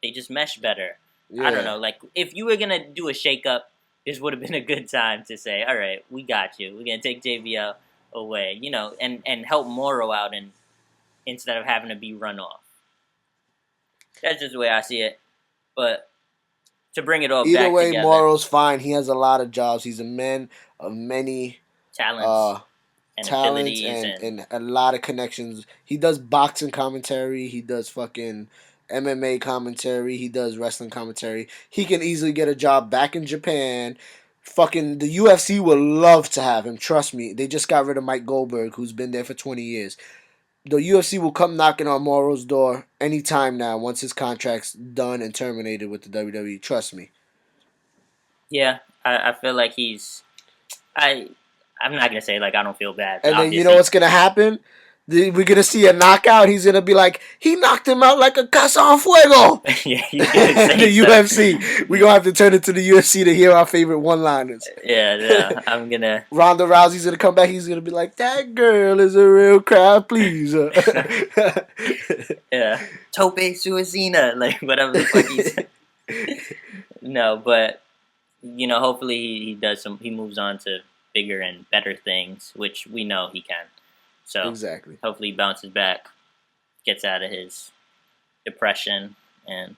they just mesh better. Yeah. I don't know. Like, if you were gonna do a shakeup, this would have been a good time to say, all right, we got you. We're gonna take JBL away, and help Morrow out, and instead of having to be run off. That's just the way I see it. But to bring it all Either back way, together, Morrow's fine. He has a lot of jobs. He's a man of many talents and talents abilities and a lot of connections. He does boxing commentary. He does fucking MMA commentary. He does wrestling commentary. He can easily get a job back in Japan. Fucking the UFC would love to have him. Trust me. They just got rid of Mike Goldberg, who's been there for 20 years. The UFC will come knocking on Morrow's door anytime now once his contract's done and terminated with the WWE. Trust me. Yeah, I feel like I'm not going to say, like, I don't feel bad. And then obviously. you know what's going to happen? We're going to see a knockout. He's going to be like, he knocked him out like a casa on fuego. Yeah, the UFC. We're going to have to turn it to the UFC to hear our favorite one-liners. Yeah, I'm going to... Ronda Rousey's going to come back. He's going to be like, that girl is a real crowd pleaser. Yeah. Tope Suicina. Like, whatever the fuck he said. No, but, hopefully he moves on to bigger and better things, which we know he can. So exactly. Hopefully he bounces back, gets out of his depression, and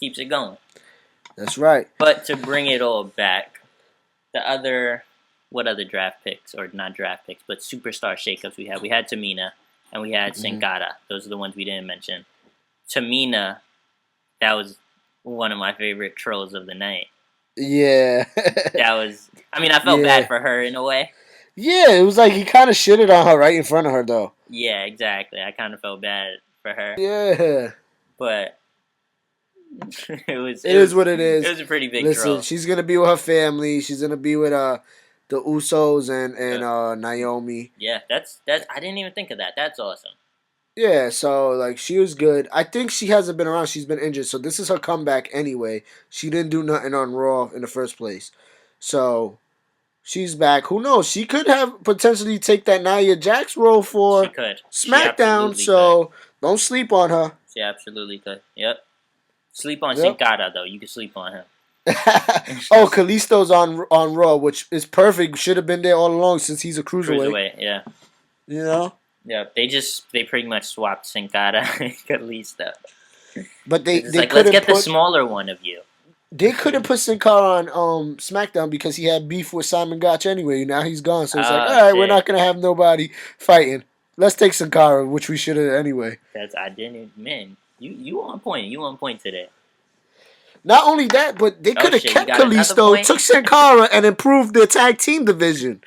keeps it going. That's right. But to bring it all back, what other draft picks, or not draft picks, but superstar shakeups we had? We had Tamina, and we had Sin Cara. Those are the ones we didn't mention. Tamina, that was one of my favorite trolls of the night. Yeah. I felt bad for her in a way. Yeah, it was like he kind of shitted on her right in front of her, though. Yeah, exactly. I kind of felt bad for her. Yeah. But it is what it is. It was a pretty big Listen, troll. she's going to be with her family. She's going to be with the Usos and Naomi. Yeah, that's I didn't even think of that. That's awesome. Yeah, so, like, she was good. I think she hasn't been around. She's been injured, so this is her comeback anyway. She didn't do nothing on Raw in the first place. So, she's back. Who knows? She could have potentially take that Nia Jax role for Smackdown, so don't sleep on her. She absolutely could. Yep. Sleep on Sin Cara, though. You can sleep on him. Oh, Kalisto's on Raw, which is perfect. Should have been there all along since he's a cruiserweight. Yeah. You know? Yeah, they pretty much swapped Sin Cara and Kalisto. But they let's get the smaller one of you. They couldn't put Sin Cara on SmackDown because he had beef with Simon Gotch anyway. Now he's gone, so it's like, all right, we're not gonna have nobody fighting. Let's take Sin Cara, which we should have anyway. You on point. You on point today. Not only that, but they could have kept Kalisto, took Sin Cara, and improved their tag team division.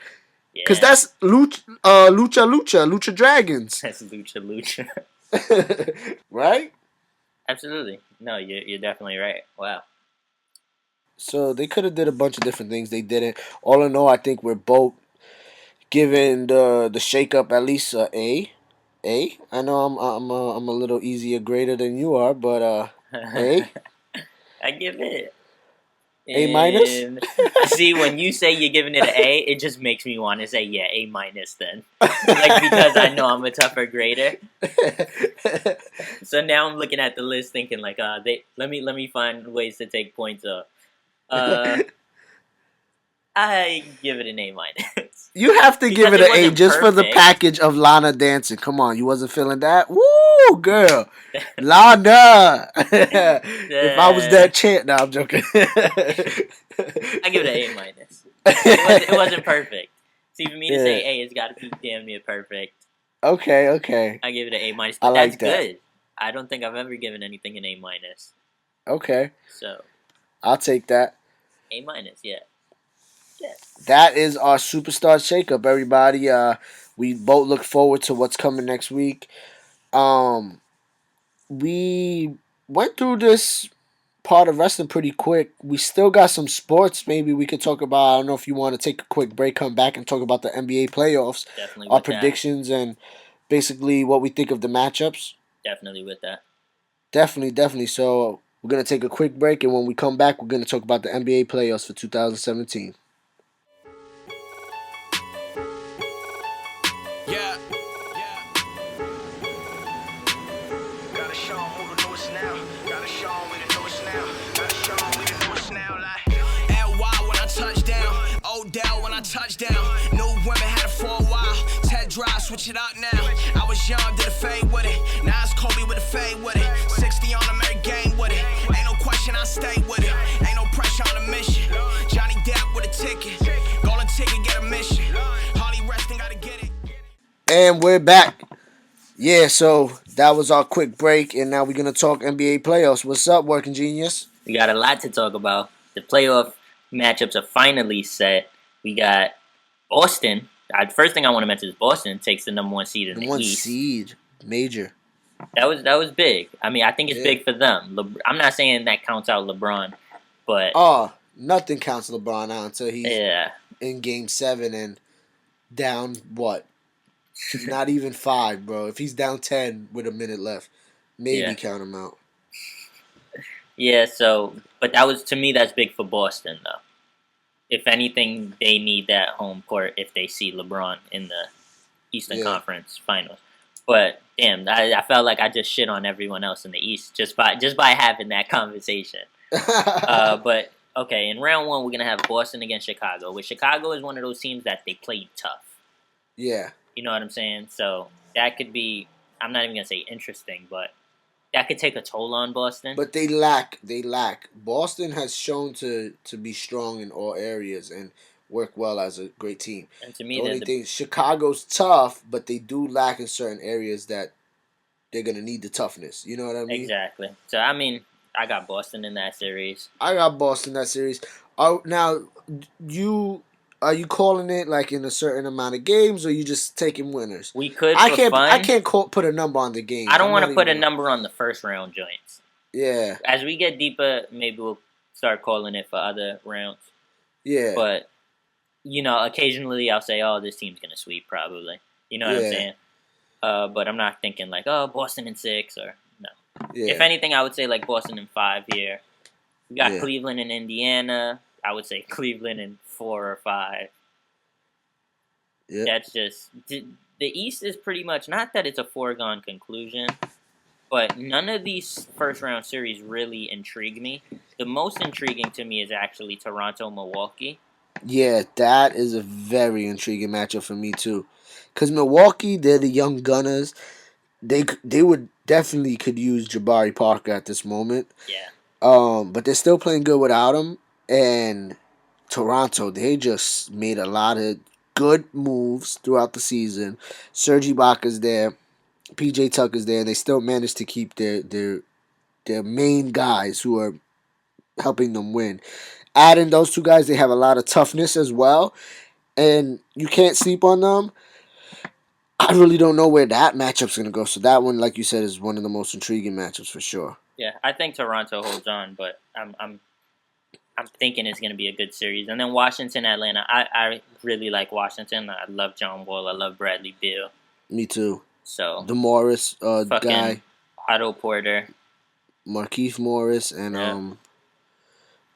Because that's Lucha Dragons. That's Lucha. Right? Absolutely. No, you're definitely right. Wow. So they could have did a bunch of different things. They didn't. All in all, I think we're both giving the shakeup at least a A. I know I'm a little easier grader than you are, but A. I give it A minus? And see, when you say you're giving it an A, it just makes me want to say, yeah, A minus then. Like, because I know I'm a tougher grader. So now I'm looking at the list thinking like, let me find ways to take points off. I give it an A minus. You have to give it an A just for the package of Lana dancing. Come on, you wasn't feeling that? Woo, girl. Lana. If I was that chant, no, I'm joking. I give it an A minus. It wasn't perfect. See, for me to say A, it's got to be damn near perfect. Okay. I give it an A minus, but that's good. I don't think I've ever given anything an A minus. Okay. So. I'll take that. A minus, yeah. Yes. That is our Superstar Shake-Up, everybody. We both look forward to what's coming next week. We went through this part of wrestling pretty quick. We still got some sports. Maybe we could talk about. I don't know if you want to take a quick break, come back and talk about the NBA playoffs, definitely our predictions, and basically what we think of the matchups. Definitely with that. Definitely. So we're gonna take a quick break, and when we come back, we're gonna talk about the NBA playoffs for 2017. Touchdown, no women had it for a while. Ted drive, switch it up now. I was young, did a fade with it. Now it's Kobe with a fade with it. 60 on a merry game with it. Ain't no question, I stay with it. Ain't no pressure on the mission. Johnny Depp with a ticket. Golden ticket, get a mission. Harley resting, gotta get it. And we're back. Yeah, so that was our quick break, and now we're gonna talk NBA playoffs. What's up, Working Genius? We got a lot to talk about. The playoff matchups are finally set. We got Boston. First thing I want to mention is Boston takes the number 1 seed in the East. 1 seed, major. That was big. I mean, I think it's big for them. I'm not saying that counts out LeBron, but nothing counts LeBron out until he's in Game 7 and down what? Not even 5, bro. If he's down 10 with a minute left, maybe count him out. Yeah. So, but to me, that's big for Boston, though. If anything, they need that home court if they see LeBron in the Eastern Conference Finals. But damn, I felt like I just shit on everyone else in the East just by having that conversation. But okay, in round 1, we're gonna have Boston against Chicago. Which Chicago is one of those teams that they played tough. Yeah, you know what I'm saying. So that could be. I'm not even gonna say interesting, but that could take a toll on Boston. But they lack. Boston has shown to be strong in all areas and work well as a great team. And to me, the only thing, Chicago's tough, but they do lack in certain areas that they're going to need the toughness. You know what I mean? Exactly. So, I mean, I got Boston in that series. Now, are you calling it like in a certain amount of games, or you just taking winners? We could. I can't put a number on the game. I don't want to put a number on the first round joints. Yeah. As we get deeper, maybe we'll start calling it for other rounds. Yeah. But occasionally I'll say, "Oh, this team's gonna sweep probably." You know what I'm saying? But I'm not thinking like, "Oh, Boston in 6" or no. Yeah. If anything, I would say like Boston in 5 here. We got Cleveland and Indiana. I would say Cleveland in 4 or 5. Yeah. That's just the East is pretty much not that it's a foregone conclusion, but none of these first round series really intrigue me. The most intriguing to me is actually Toronto-Milwaukee. Yeah, that is a very intriguing matchup for me too, because Milwaukee, they're the young gunners. They would definitely could use Jabari Parker at this moment. Yeah. But they're still playing good without him. And Toronto, they just made a lot of good moves throughout the season. Serge Ibaka's there, PJ Tucker's there, and they still managed to keep their main guys who are helping them win. Adding those two guys, they have a lot of toughness as well, and you can't sleep on them. I really don't know where that matchup's going to go. So that one, like you said, is one of the most intriguing matchups for sure. Yeah, I think Toronto holds on, but I'm thinking it's going to be a good series. And then Washington, Atlanta. I really like Washington. I love John Wall. I love Bradley Beal. Me too. So the Morris guy, Otto Porter, Markieff Morris, and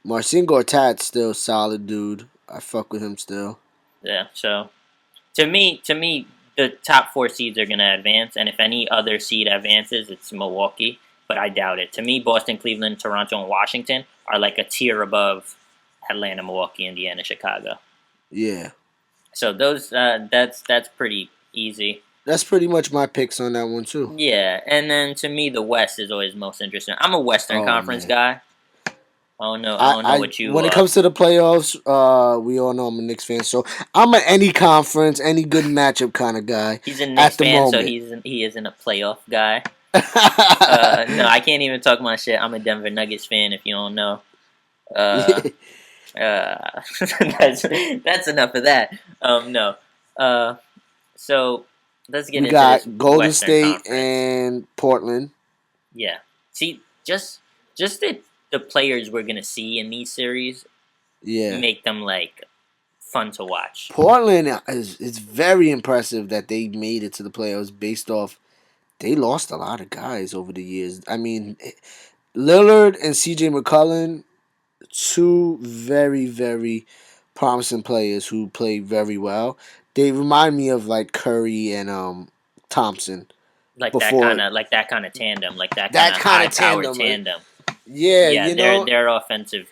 Marcin Gortat's still solid, dude. I fuck with him still. Yeah. So to me, the top four seeds are gonna advance, and if any other seed advances, it's Milwaukee. But I doubt it. To me, Boston, Cleveland, Toronto, and Washington are like a tier above Atlanta, Milwaukee, Indiana, Chicago. Yeah. So those that's pretty easy. That's pretty much my picks on that one too. Yeah, and then to me, the West is always most interesting. I'm a Western Oh, Conference man. guy. I don't know what you. When it comes to the playoffs, we all know I'm a Knicks fan, so I'm an any conference, any good matchup kind of guy. He's a Knicks at the fan, so moment. he isn't a playoff guy. No, I can't even talk my shit. I'm a Denver Nuggets fan. If you don't know, that's enough of that. No. So let's get We into got this Golden Western State Conference. and Portland. Yeah. See, just the players we're gonna see in these series Yeah. make them like fun to watch. Portland is very impressive that they made it to the playoffs based off they lost a lot of guys over the years. I mean, Lillard and CJ McCollum, two very, very promising players who play very well. They remind me of like Curry and Thompson. Like Before- that kind of tandem, like that That kind of kinda high-powered tandem. Yeah, you know. they're offensive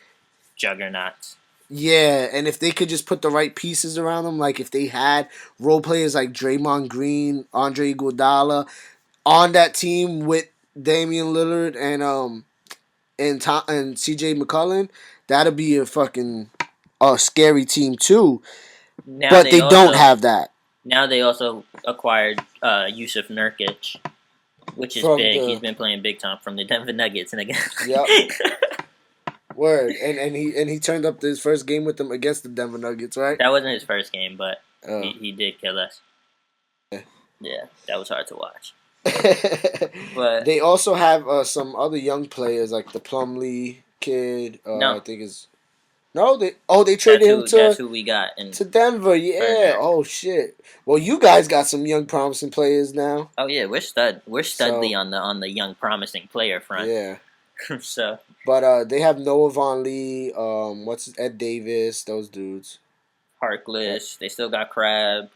juggernauts. Yeah, and if they could just put the right pieces around them, like if they had role players like Draymond Green, Andre Iguodala on that team with Damian Lillard and CJ McCollum, that'd be a fucking scary team too. Now But they don't have that. Now they also acquired Yusuf Nurkic, which is From big. the- He's been playing big time from the Denver Nuggets, and again, Yep. Word, and he turned up his first game with them against the Denver Nuggets, right? that wasn't his first game, but Oh. he did kill us. Yeah. Yeah, that was hard to watch. But They also have some other young players like the Plumlee kid. No. I think is they traded him that's who we got. And to Denver. Yeah. Denver. Oh shit. Well, you guys got some young promising players now. oh yeah, we're studly So- on the young promising player front. Yeah. So But they have Noah Von Lee. Ed Davis? Those dudes. Harkless, they still got Crab.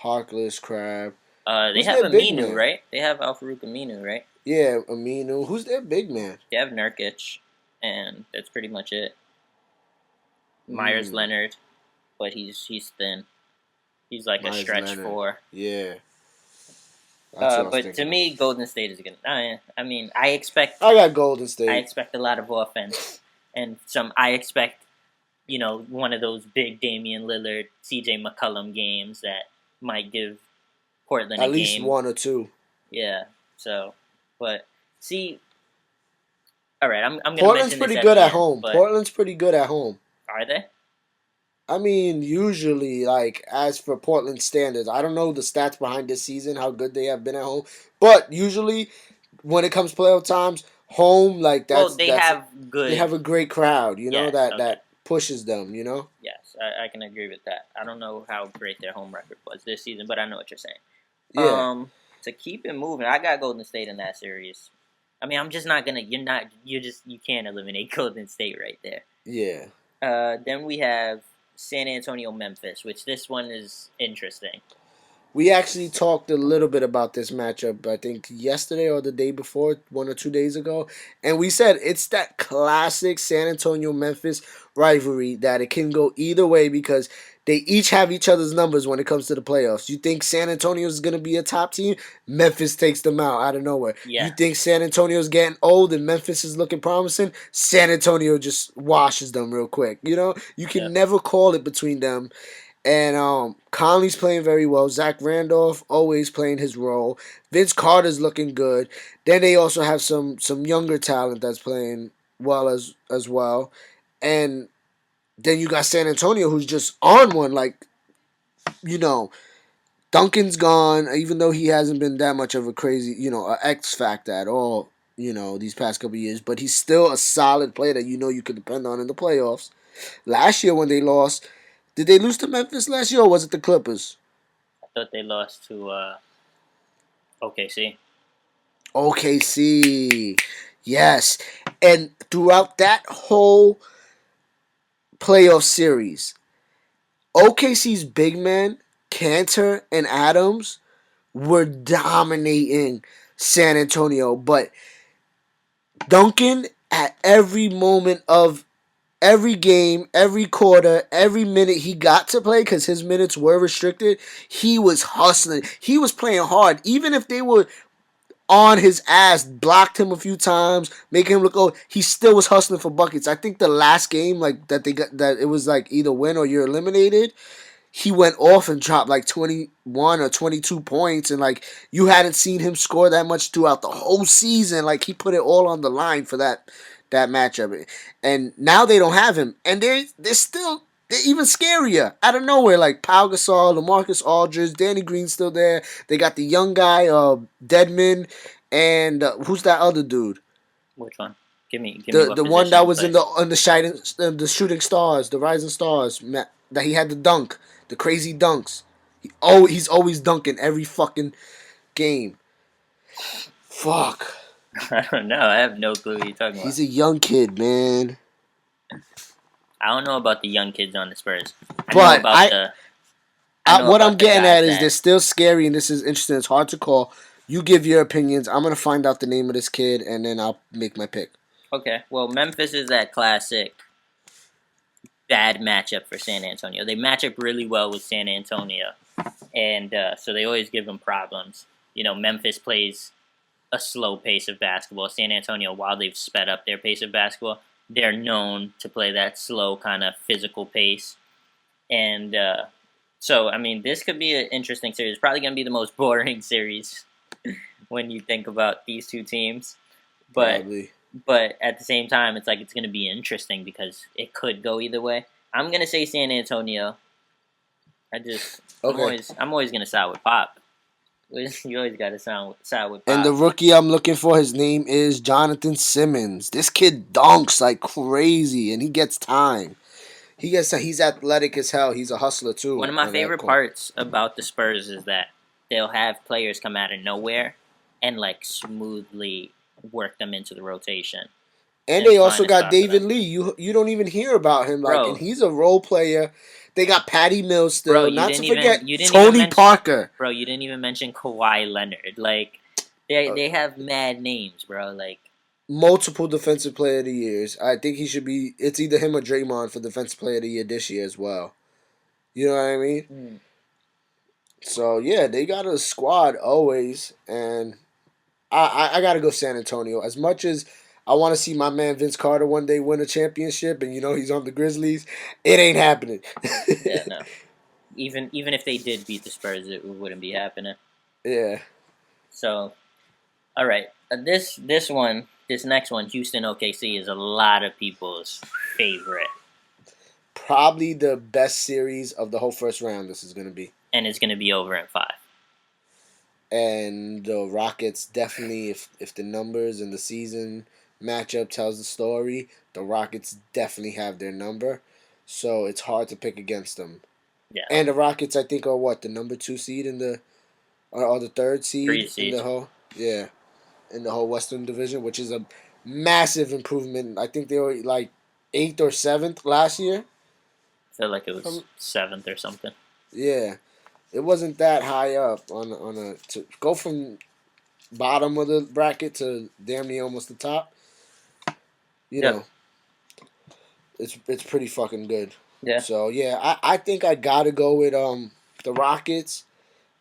Harkless, Crab. They Who's have their big Aminu, man? right? They have Al-Farouq Aminu, right? Yeah, Aminu. Who's their big man? They have Nurkic, and that's pretty much it. Myers Leonard, but he's thin. He's like a Myers stretch Leonard. four. Yeah. That's what I was But to thinking. me, Golden State is gonna. I mean, I expect I got Golden State. I expect a lot of offense, and I expect, one of those big Damian Lillard, C.J. McCollum games that might give Portland At a least game. one or two. Yeah. So, but see, all right, I'm gonna Portland's mention this pretty good the at end, home. but Portland's pretty good at home. are they? I mean, usually, like, as for Portland standards, I don't know the stats behind this season, how good they have been at home. But usually, when it comes playoff times, home, like, Well, they have good. they have a great crowd, Yes, that okay. that pushes them, Yes, I can agree with that. I don't know how great their home record was this season, but I know what you're saying. Yeah. To keep it moving, I got Golden State in that series. I mean, I'm just not gonna. You can't eliminate Golden State right there. Yeah. Then we have San Antonio, Memphis, which this one is interesting. We actually talked a little bit about this matchup, I think yesterday or the day before, 1 or 2 days ago. And we said it's that classic San Antonio-Memphis rivalry that it can go either way because they each have each other's numbers when it comes to the playoffs. You think San Antonio is going to be a top team? Memphis takes them out of nowhere. Yeah. You think San Antonio's getting old and Memphis is looking promising? San Antonio just washes them real quick. You can never call it between them. And Conley's playing very well. Zach Randolph always playing his role. Vince Carter's looking good. Then they also have some younger talent that's playing well as well. And then you got San Antonio who's just on one. Like, Duncan's gone, even though he hasn't been that much of a crazy, a X factor at all, these past couple of years. But he's still a solid player that you can depend on in the playoffs. Last year when they lost, did they lose to Memphis last year or was it the Clippers? I thought they lost to OKC. OKC. Yes. And throughout that whole playoff series. OKC's big men, Cantor and Adams, were dominating San Antonio, but Duncan at every moment of every game, every quarter, every minute he got to play because his minutes were restricted, he was hustling. He was playing hard. Even if they were on his ass, blocked him a few times, making him look old, he still was hustling for buckets. I think the last game, like that they got, that it was like either win or you're eliminated. He went off and dropped like 21 or 22 points, and like you hadn't seen him score that much throughout the whole season. Like he put it all on the line for that matchup, and now they don't have him, and they're even scarier out of nowhere. Like Pau Gasol, LaMarcus Aldridge, Danny Green's still there. They got the young guy, Deadman, and who's that other dude? Which one? Give me The one that was in the shooting stars, the rising stars. That he had the dunk, the crazy dunks. He's always dunking every fucking game. Fuck. I don't know. I have no clue what you're talking about. He's a young kid, man. I don't know about the young kids on the Spurs. What I'm getting at is they're still scary, and this is interesting. It's hard to call. You give your opinions. I'm gonna find out the name of this kid, and then I'll make my pick. Okay. Well, Memphis is that classic bad matchup for San Antonio. They match up really well with San Antonio, and so they always give them problems. You know, Memphis plays a slow pace of basketball. San Antonio, while they've sped up their pace of basketball, they're known to play that slow kind of physical pace. And so, I mean, this could be an interesting series. It's probably going to be the most boring series when you think about these two teams. Probably. But at the same time, it's like it's going to be interesting because it could go either way. I'm going to say San Antonio. Okay. I'm always going to side with Pop. You always got to side with Pop. And the rookie I'm looking for, his name is Jonathan Simmons. This kid dunks like crazy, and he gets time. He's athletic as hell. He's a hustler too. One of my favorite parts about the Spurs is that they'll have players come out of nowhere and like smoothly work them into the rotation. And they also got David Lee. You don't even hear about him, and he's a role player. They got Patty Mills still. Bro, not to forget Tony Parker. Bro, you didn't even mention Kawhi Leonard. Like they have mad names, bro. Like multiple defensive player of the years. I think he should be. It's either him or Draymond for defensive player of the year this year as well. You know what I mean? So yeah, they got a squad always, and I gotta go San Antonio. As much as I want to see my man Vince Carter one day win a championship, and he's on the Grizzlies, it ain't happening. Yeah, no. Even if they did beat the Spurs, it wouldn't be happening. Yeah. So, all right, this next one, Houston OKC, is a lot of people's favorite. Probably the best series of the whole first round. This is gonna be, and it's gonna be over in 5. And the Rockets definitely, if the numbers and the season matchup tells the story, the Rockets definitely have their number. So it's hard to pick against them. Yeah. And the Rockets, I think, are what, the number 2 seed in the, or the 3rd seed in the whole, in the whole Western Division, which is a massive improvement. I think they were like 8th or 7th last year. I feel like it was 7th or something. Yeah. It wasn't that high up to go from bottom of the bracket to damn near almost the top. You know, it's pretty fucking good. Yeah. So yeah, I think I gotta go with the Rockets,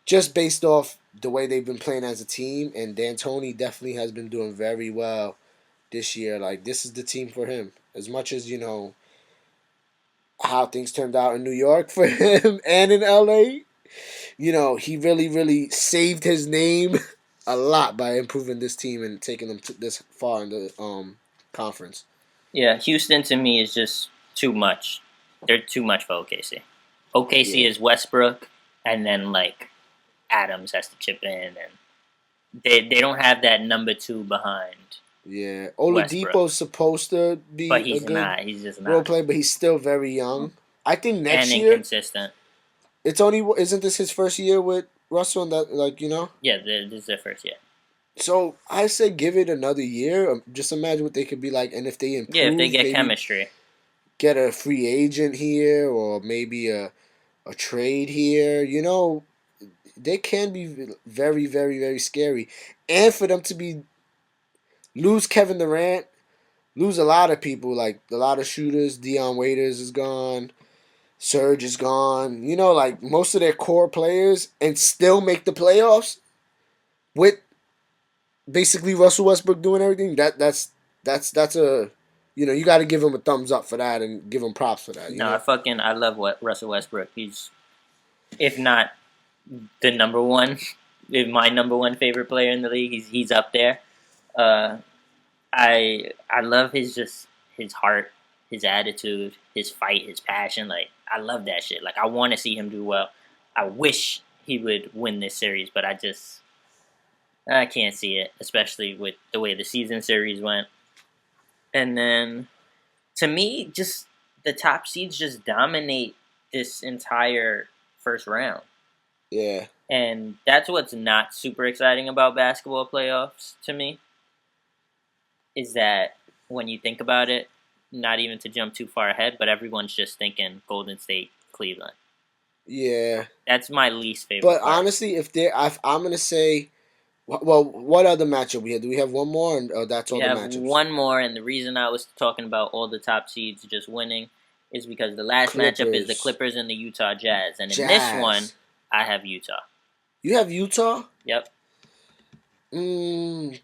just based off the way they've been playing as a team, and D'Antoni definitely has been doing very well this year. Like this is the team for him. As much as how things turned out in New York for him and in LA. He really, really saved his name a lot by improving this team and taking them this far in the conference. Yeah, Houston to me is just too much. They're too much for OKC. OKC is Westbrook, and then like Adams has to chip in, and they don't have that number 2 behind. Yeah, Oladipo's supposed to be, but he's not. He's just not role player, but he's still very young. I think next year inconsistent. Isn't this his first year with Russell? And that, Yeah, this is their first year. So I say give it another year. Just imagine what they could be like, and if they improve, if they get chemistry. get a free agent here or maybe a trade here. You know, they can be very, very, very scary. And for them to be lose Kevin Durant, lose a lot of people, like a lot of shooters. Dion Waiters is gone. Serge is gone. You know, like most of their core players, and still make the playoffs with basically Russell Westbrook doing everything. That's a, you know, you got to give him a thumbs up for that and give him props for that. You No, know? I love what Russell Westbrook. He's, if not the number one, if my number one favorite player in the league. He's up there. Uh, I love his heart, his attitude, his fight, his passion. Like, I love that shit. Like, I want to see him do well. I wish he would win this series, but I can't see it, especially with the way the season series went. And then, to me, just the top seeds just dominate this entire first round. Yeah. And that's what's not super exciting about basketball playoffs to me, is that when you think about it, not even to jump too far ahead, but everyone's just thinking Golden State, Cleveland. Yeah. That's my least favorite But part. honestly, I'm gonna say, well, what other matchup we have? Do we have one more, or that's all We the have matchups? one more, and the reason I was talking about all the top seeds just winning is because the last matchup is the Clippers. Clippers and the Utah Jazz. And in Jazz. this one, I have Utah. You have Utah. Yep.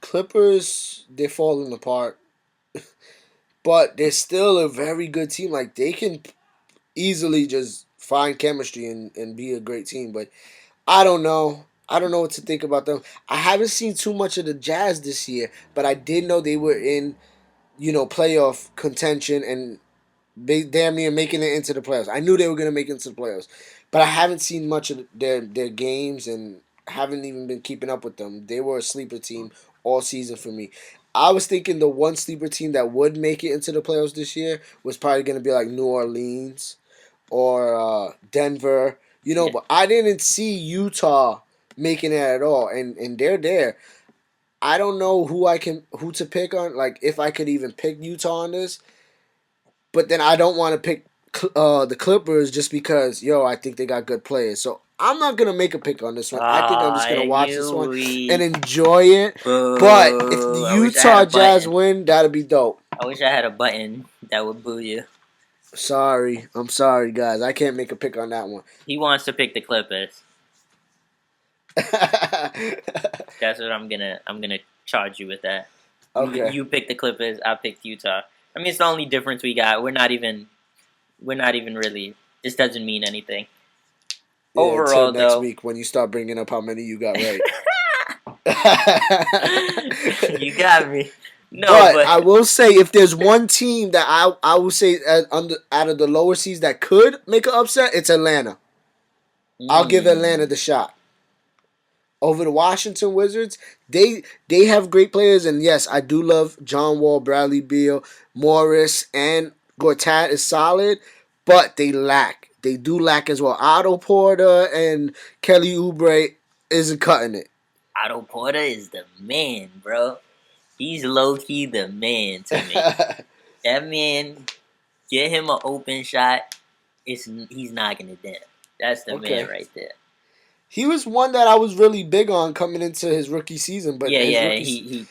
Clippers, they're falling apart, but they're still a very good team. Like they can easily just find chemistry and be a great team. But I don't know. I don't know what to think about them. I haven't seen too much of the Jazz this year, but I did know they were in, playoff contention and damn near making it into the playoffs. I knew they were gonna make it into the playoffs, but I haven't seen much of their games and haven't even been keeping up with them. They were a sleeper team all season for me. I was thinking the one sleeper team that would make it into the playoffs this year was probably gonna be like New Orleans or Denver, Yeah. but I didn't see Utah making it at all, and they're there. I don't know who to pick on, like if I could even pick Utah on this, but then I don't want to pick the Clippers just because I think they got good players. So I'm not gonna make a pick on this one. I think I'm just gonna watch this one and enjoy it. Boo. But if the I wish I had Utah a Jazz button. win, that'd be dope. I wish I had a button that would boo you. I'm sorry, guys. I can't make a pick on that one. He wants to pick the Clippers. That's what I'm gonna charge you with that. Okay. You pick the Clippers, I picked Utah. I mean, it's the only difference we got. We're not even really. This doesn't mean anything. Yeah, Overall, until next though, week when you start bringing up how many you got right. you got me. No, but I will say, if there's one team that I will say out of the lower seeds that could make an upset, it's Atlanta. I'll give Atlanta the shot over the Washington Wizards. They have great players, and yes, I do love John Wall, Bradley Beal, Morris, and Gortat is solid, but they lack. They do lack as well. Otto Porter and Kelly Oubre isn't cutting it. Otto Porter is the man, bro. He's low-key the man to me. That man, get him an open shot, he's knocking it down. That's the man right there. He was one that I was really big on coming into his rookie season, but he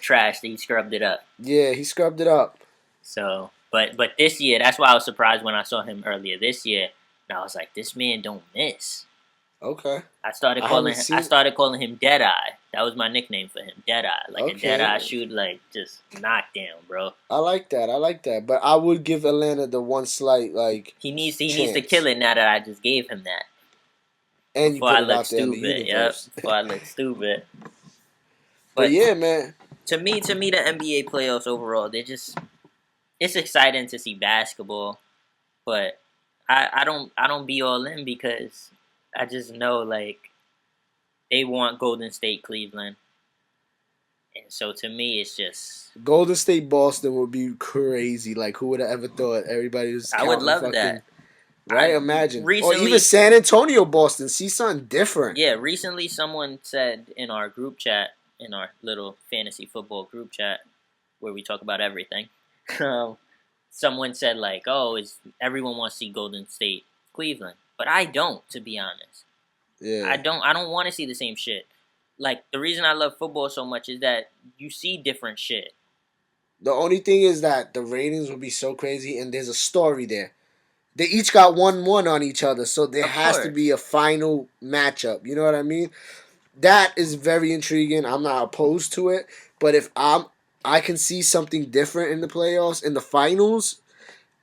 trashed it. He scrubbed it up. Yeah, he scrubbed it up. So, but this year, that's why I was surprised when I saw him earlier this year. And I was like, this man don't miss. Okay. I started calling him Deadeye. That was my nickname for him, Deadeye. Like a Deadeye shoot, like just knockdown, bro. I like that. But I would give Atlanta the one slight He needs to kill it now that I just gave him that. And before I look stupid, before I look stupid. But yeah, man. To me, the NBA playoffs overall, it's exciting to see basketball, but I don't be all in because I just know like they want Golden State, Cleveland, and so to me it's just Golden State, Boston would be crazy. Like who would have ever thought? Everybody was. I would love that. Right? Imagine. Or even San Antonio, Boston. See something different. Yeah, recently someone said in our group chat, in our little fantasy football group chat, where we talk about everything, someone said like, "Oh, is everyone wants to see Golden State, Cleveland?" But I don't, to be honest. Yeah. I don't want to see the same shit. Like, the reason I love football so much is that you see different shit. The only thing is that the ratings will be so crazy, and there's a story there. They each got 1-1 on each other, so there Of has to course. be a final matchup. You know what I mean? That is very intriguing. I'm not opposed to it, but if I can see something different in the playoffs, in the finals,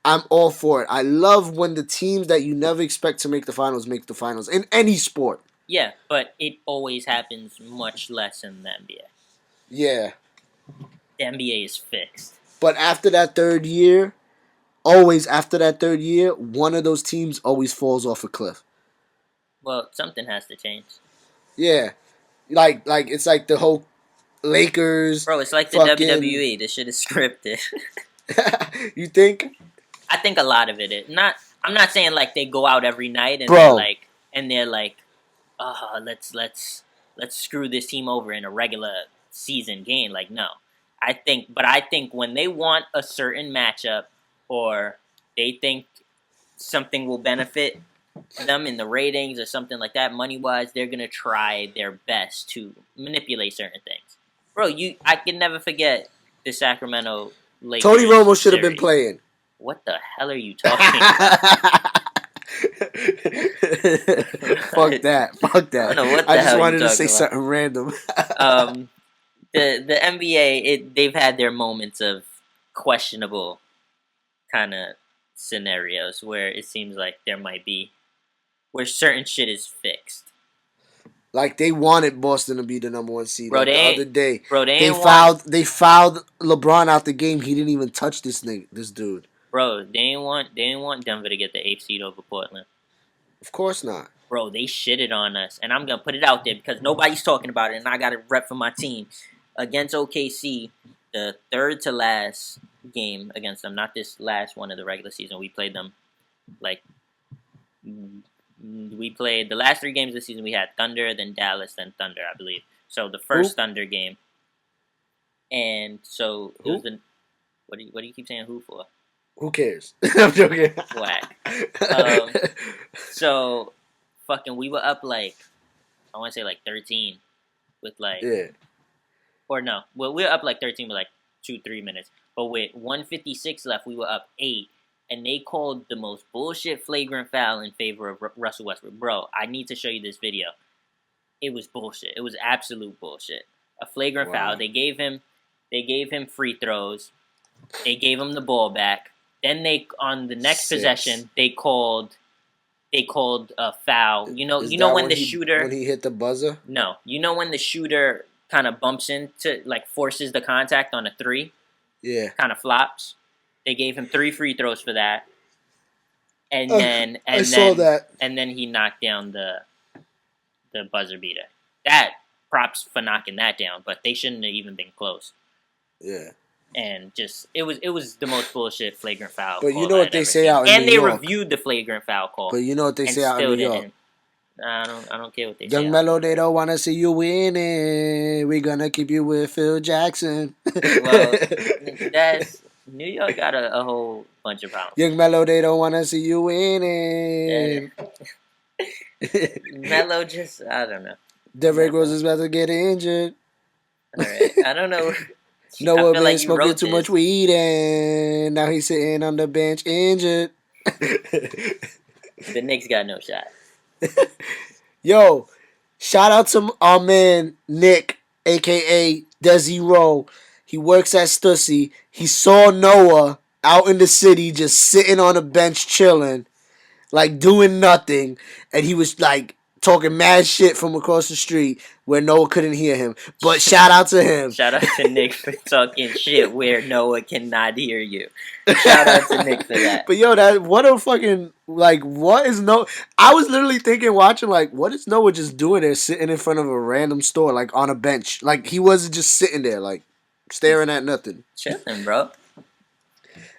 I'm all for it. I love when the teams that you never expect to make the finals make the finals in any sport. Yeah, but it always happens much less in the NBA. Yeah. The NBA is fixed. But after that third year, always after that third year, one of those teams always falls off a cliff. Well, something has to change. Yeah. Like it's like the whole Lakers. Bro, it's like the fucking- WWE. This shit is scripted. You think? I think a lot of it is. I'm not saying like they go out every night and Bro. they're like, oh, let's screw this team over in a regular season game. Like, no. I think when they want a certain matchup or they think something will benefit them in the ratings or something like that, money wise, they're gonna try their best to manipulate certain things. Bro, I can never forget the Sacramento Lakers. Tony Romo should have been series. playing. What the hell are you talking about? Fuck that. Fuck that. I don't know what the I just hell you wanted to talking say about. something random. The NBA, they've had their moments of questionable kind of scenarios where it seems like there might be where certain shit is fixed. Like they wanted Boston to be the number 1 seed. Bro, like the other day. Bro, They fouled LeBron out the game. He didn't even touch this dude. Bro, they didn't want Denver to get the 8th seed over Portland. Of course not. Bro, they shitted on us, and I'm gonna put it out there because nobody's talking about it, and I got to rep for my team against OKC. The third to last game against them, not this last one of the regular season. We played them like we played the last 3 games of the season. We had Thunder, then Dallas, then Thunder, I believe. So the first Thunder game, and so it was the what do you keep saying who for? Who cares? I'm joking. Whack. So fucking we were up like I want to say like 13 with like Yeah. or no, well we were up like 13 with like 2-3 minutes, but with 1:56 left we were up 8, and they called the most bullshit flagrant foul in favor of Russell Westbrook. Bro, I need to show you this video. It was bullshit. It was absolute bullshit. A flagrant foul. They gave him free throws. They gave him the ball back. Then they on the next possession they called a foul. You know when the shooter when he hit the buzzer? No. You know when the shooter kind of bumps into like forces the contact on a 3? Yeah. Kind of flops. They gave him 3 free throws for that. And then saw that. And then he knocked down the buzzer beater. That props for knocking that down, but they shouldn't have even been close. Yeah. And just it was the most bullshit flagrant foul. But you know what they say out in and New they York. reviewed the flagrant foul call. But you know what they and say out in still New York. didn't. I don't care what they Young say. Melo, they don't want to see you winning. We're gonna keep you with Phil Jackson. Well, that's New York got a whole bunch of problems. Young Melo, they don't want to see you winning. Melo just I don't know. Derrick Rose is about to get injured. All right, I don't know. Noah been like you smoking wrote too this. much weed and now he's sitting on the bench injured. The Knicks got no shot. Yo, shout out to our man Nick, a.k.a. Desi Rowe. He works at Stussy. He saw Noah out in the city just sitting on a bench chilling, like doing nothing. And he was like talking mad shit from across the street where Noah couldn't hear him. But shout out to him. Shout out to Nick for talking shit where Noah cannot hear you. Shout out to Nick for that. But yo, what a fucking, like, what is Noah? I was literally thinking, watching, like, what is Noah just doing there, sitting in front of a random store, like, on a bench? Like, he wasn't just sitting there, like, staring at nothing. Chilling, bro.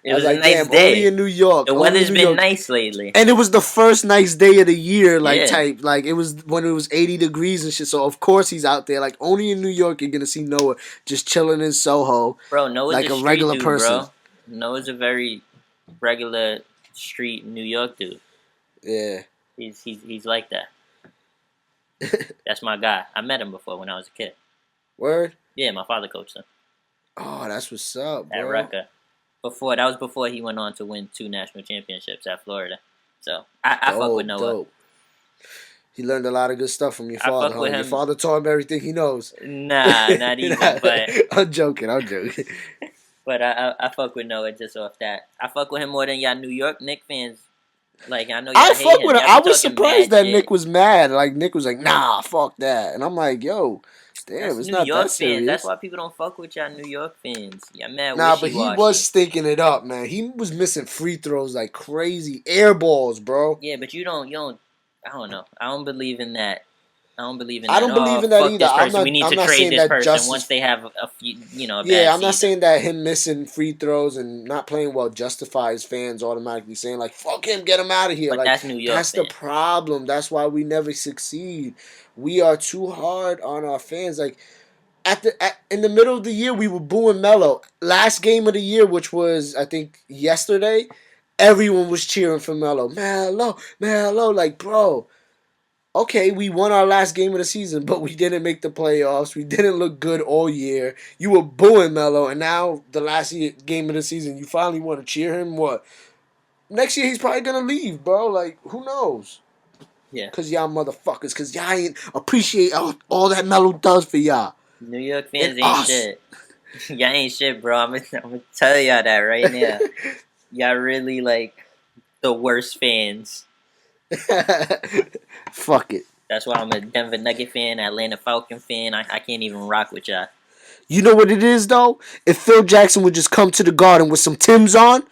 It I was like, a nice damn, day. only in New York. The only in weather's New been York. nice lately. And it was the first nice day of the year, like, Yeah. type. Like, it was when it was 80 degrees and shit. So, of course, he's out there. Like, only in New York you're going to see Noah just chilling in Soho. Bro, Noah's like a a street regular dude, person. bro. Noah's a very regular street New York dude. Yeah. He's like that. That's my guy. I met him before when I was a kid. Word? Yeah, my father coached him Oh, that's what's up, bro. at Rucker. That was before he went on to win 2 national championships at Florida. So I fuck with Noah. Dope. He learned a lot of good stuff from your I father. fuck with Your him. father taught him everything he knows. Nah, not even. But I'm joking. but I fuck with Noah just off that. I fuck with him more than y'all New York Knicks fans. Like I know y'all I hate fuck him. with him. Y'all I be was talking surprised mad that shit. Nick was mad. Like Nick was like, "Nah, fuck that," and I'm like, "Yo, damn, That's it's New not York that serious." fans. That's why people don't fuck with y'all New York fans. Y'all mad Nah, but he wishy-washy. was stinking it up, man. He was missing free throws like crazy, air balls, bro. Yeah, but you don't. I don't know. I don't believe in that. I don't believe in I that. don't believe in that fuck either. This I'm person. not- We need I'm to not trade saying this that person justice- once they have a few, a bad Yeah, I'm not season. saying that him missing free throws and not playing well justifies fans automatically saying like "fuck him, get him out of here." But Like that's New York. that's the problem. That's why we never succeed. We are too hard on our fans. Like in the middle of the year, we were booing Melo. Last game of the year, which was I think yesterday, everyone was cheering for Melo. Melo, like bro. Okay, we won our last game of the season, but we didn't make the playoffs. We didn't look good all year. You were booing Melo, and now the last game of the season, you finally want to cheer him. What? Next year, he's probably gonna leave, bro. Like, who knows? Yeah. Cause y'all motherfuckers, cause y'all ain't appreciate all that Melo does for y'all. New York fans And ain't us. shit. Y'all ain't shit, bro. I'm gonna tell y'all that right now. Y'all really like the worst fans. Fuck it. That's why I'm a Denver Nugget fan, Atlanta Falcon fan. I can't even rock with y'all. You know what it is though? If Phil Jackson would just come to the Garden with some Timbs on,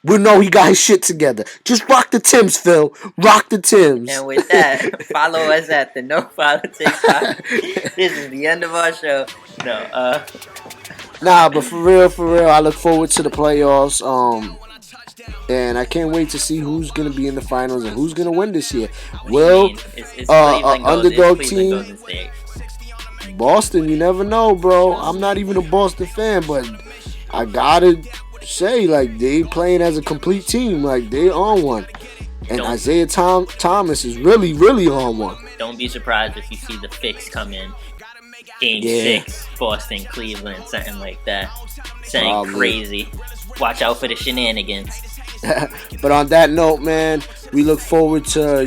we'll know he got his shit together. Just rock the Timbs, Phil. Rock the Timbs. And with that, follow us at the No Politics Podcast. This is the end of our show. No, Nah, but for real, I look forward to the playoffs. And I can't wait to see who's gonna be in the finals and who's gonna win this year. Will it's Cleveland underdog Golden team, State. Boston? You never know, bro. I'm not even a Boston fan, but I gotta say, like they playing as a complete team, like they on one. And Don't- Isaiah Thomas is really, really on one. Don't be surprised if you see the fix come in. Game Yeah. 6, Boston, Cleveland, something like that. Something Probably. crazy. Watch out for the shenanigans. But on that note, man, we look forward to,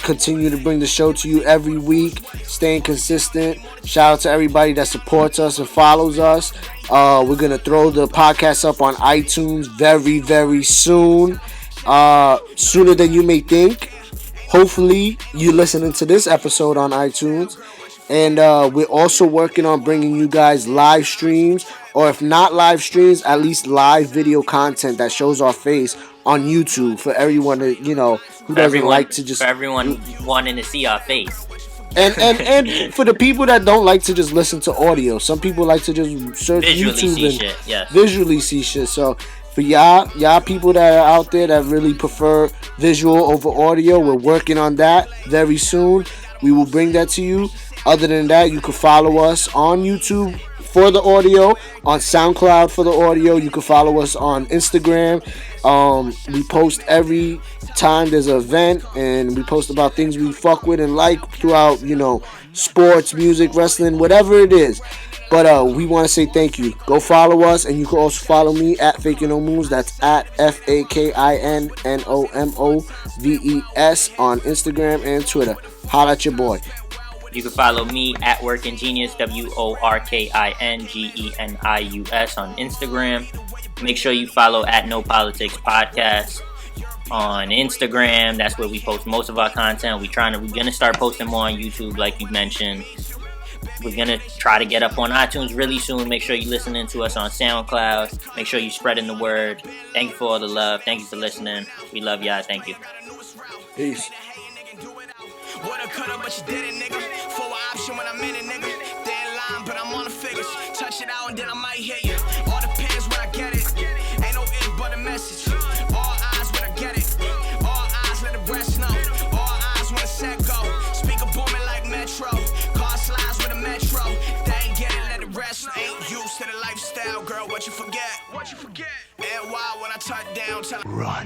continue to bring the show to you every week, staying consistent. Shout out to everybody that supports us and follows us. We're going to throw the podcast up on iTunes very, very soon. Sooner than you may think. Hopefully, you're listening to this episode on iTunes. And we're also working on bringing you guys live streams, or if not live streams, at least live video content that shows our face on YouTube for everyone to, who doesn't like to just... For everyone wanting to see our face. And for the people that don't like to just listen to audio, some people like to just search Visually YouTube see and shit, yes. visually see shit. So for y'all people that are out there that really prefer visual over audio, we're working on that very soon. We will bring that to you. Other than that, you can follow us on YouTube for the audio, on SoundCloud for the audio. You can follow us on Instagram. We post every time there's an event, and we post about things we fuck with and like throughout, sports, music, wrestling, whatever it is. But we want to say thank you. Go follow us, and you can also follow me at Faking No Moves. That's at FAKINNOMOVES on Instagram and Twitter. Holla at your boy. You can follow me at Working Genius, WORKINGENIUS on Instagram. Make sure you follow at No Politics Podcast on Instagram. That's where we post most of our content. We're gonna start posting more on YouTube, like you mentioned. We're gonna try to get up on iTunes really soon. Make sure you're listening to us on SoundCloud. Make sure you're spreading the word. Thank you for all the love. Thank you for listening. We love y'all. Thank you. Peace. Woulda, coulda, but you did it, nigga. For an option when I'm in it, nigga. They in line, but I'm on the figures. Touch it out and then I might hit you. All depends when I get it. Ain't no it but a message. All eyes when I get it. All eyes let the rest know. All eyes when the set go. Speaker booming like Metro. Car slides with a Metro. They ain't get it, let the rest know. Ain't used to the lifestyle, girl. what you forget. And why when I touch down, tell Run.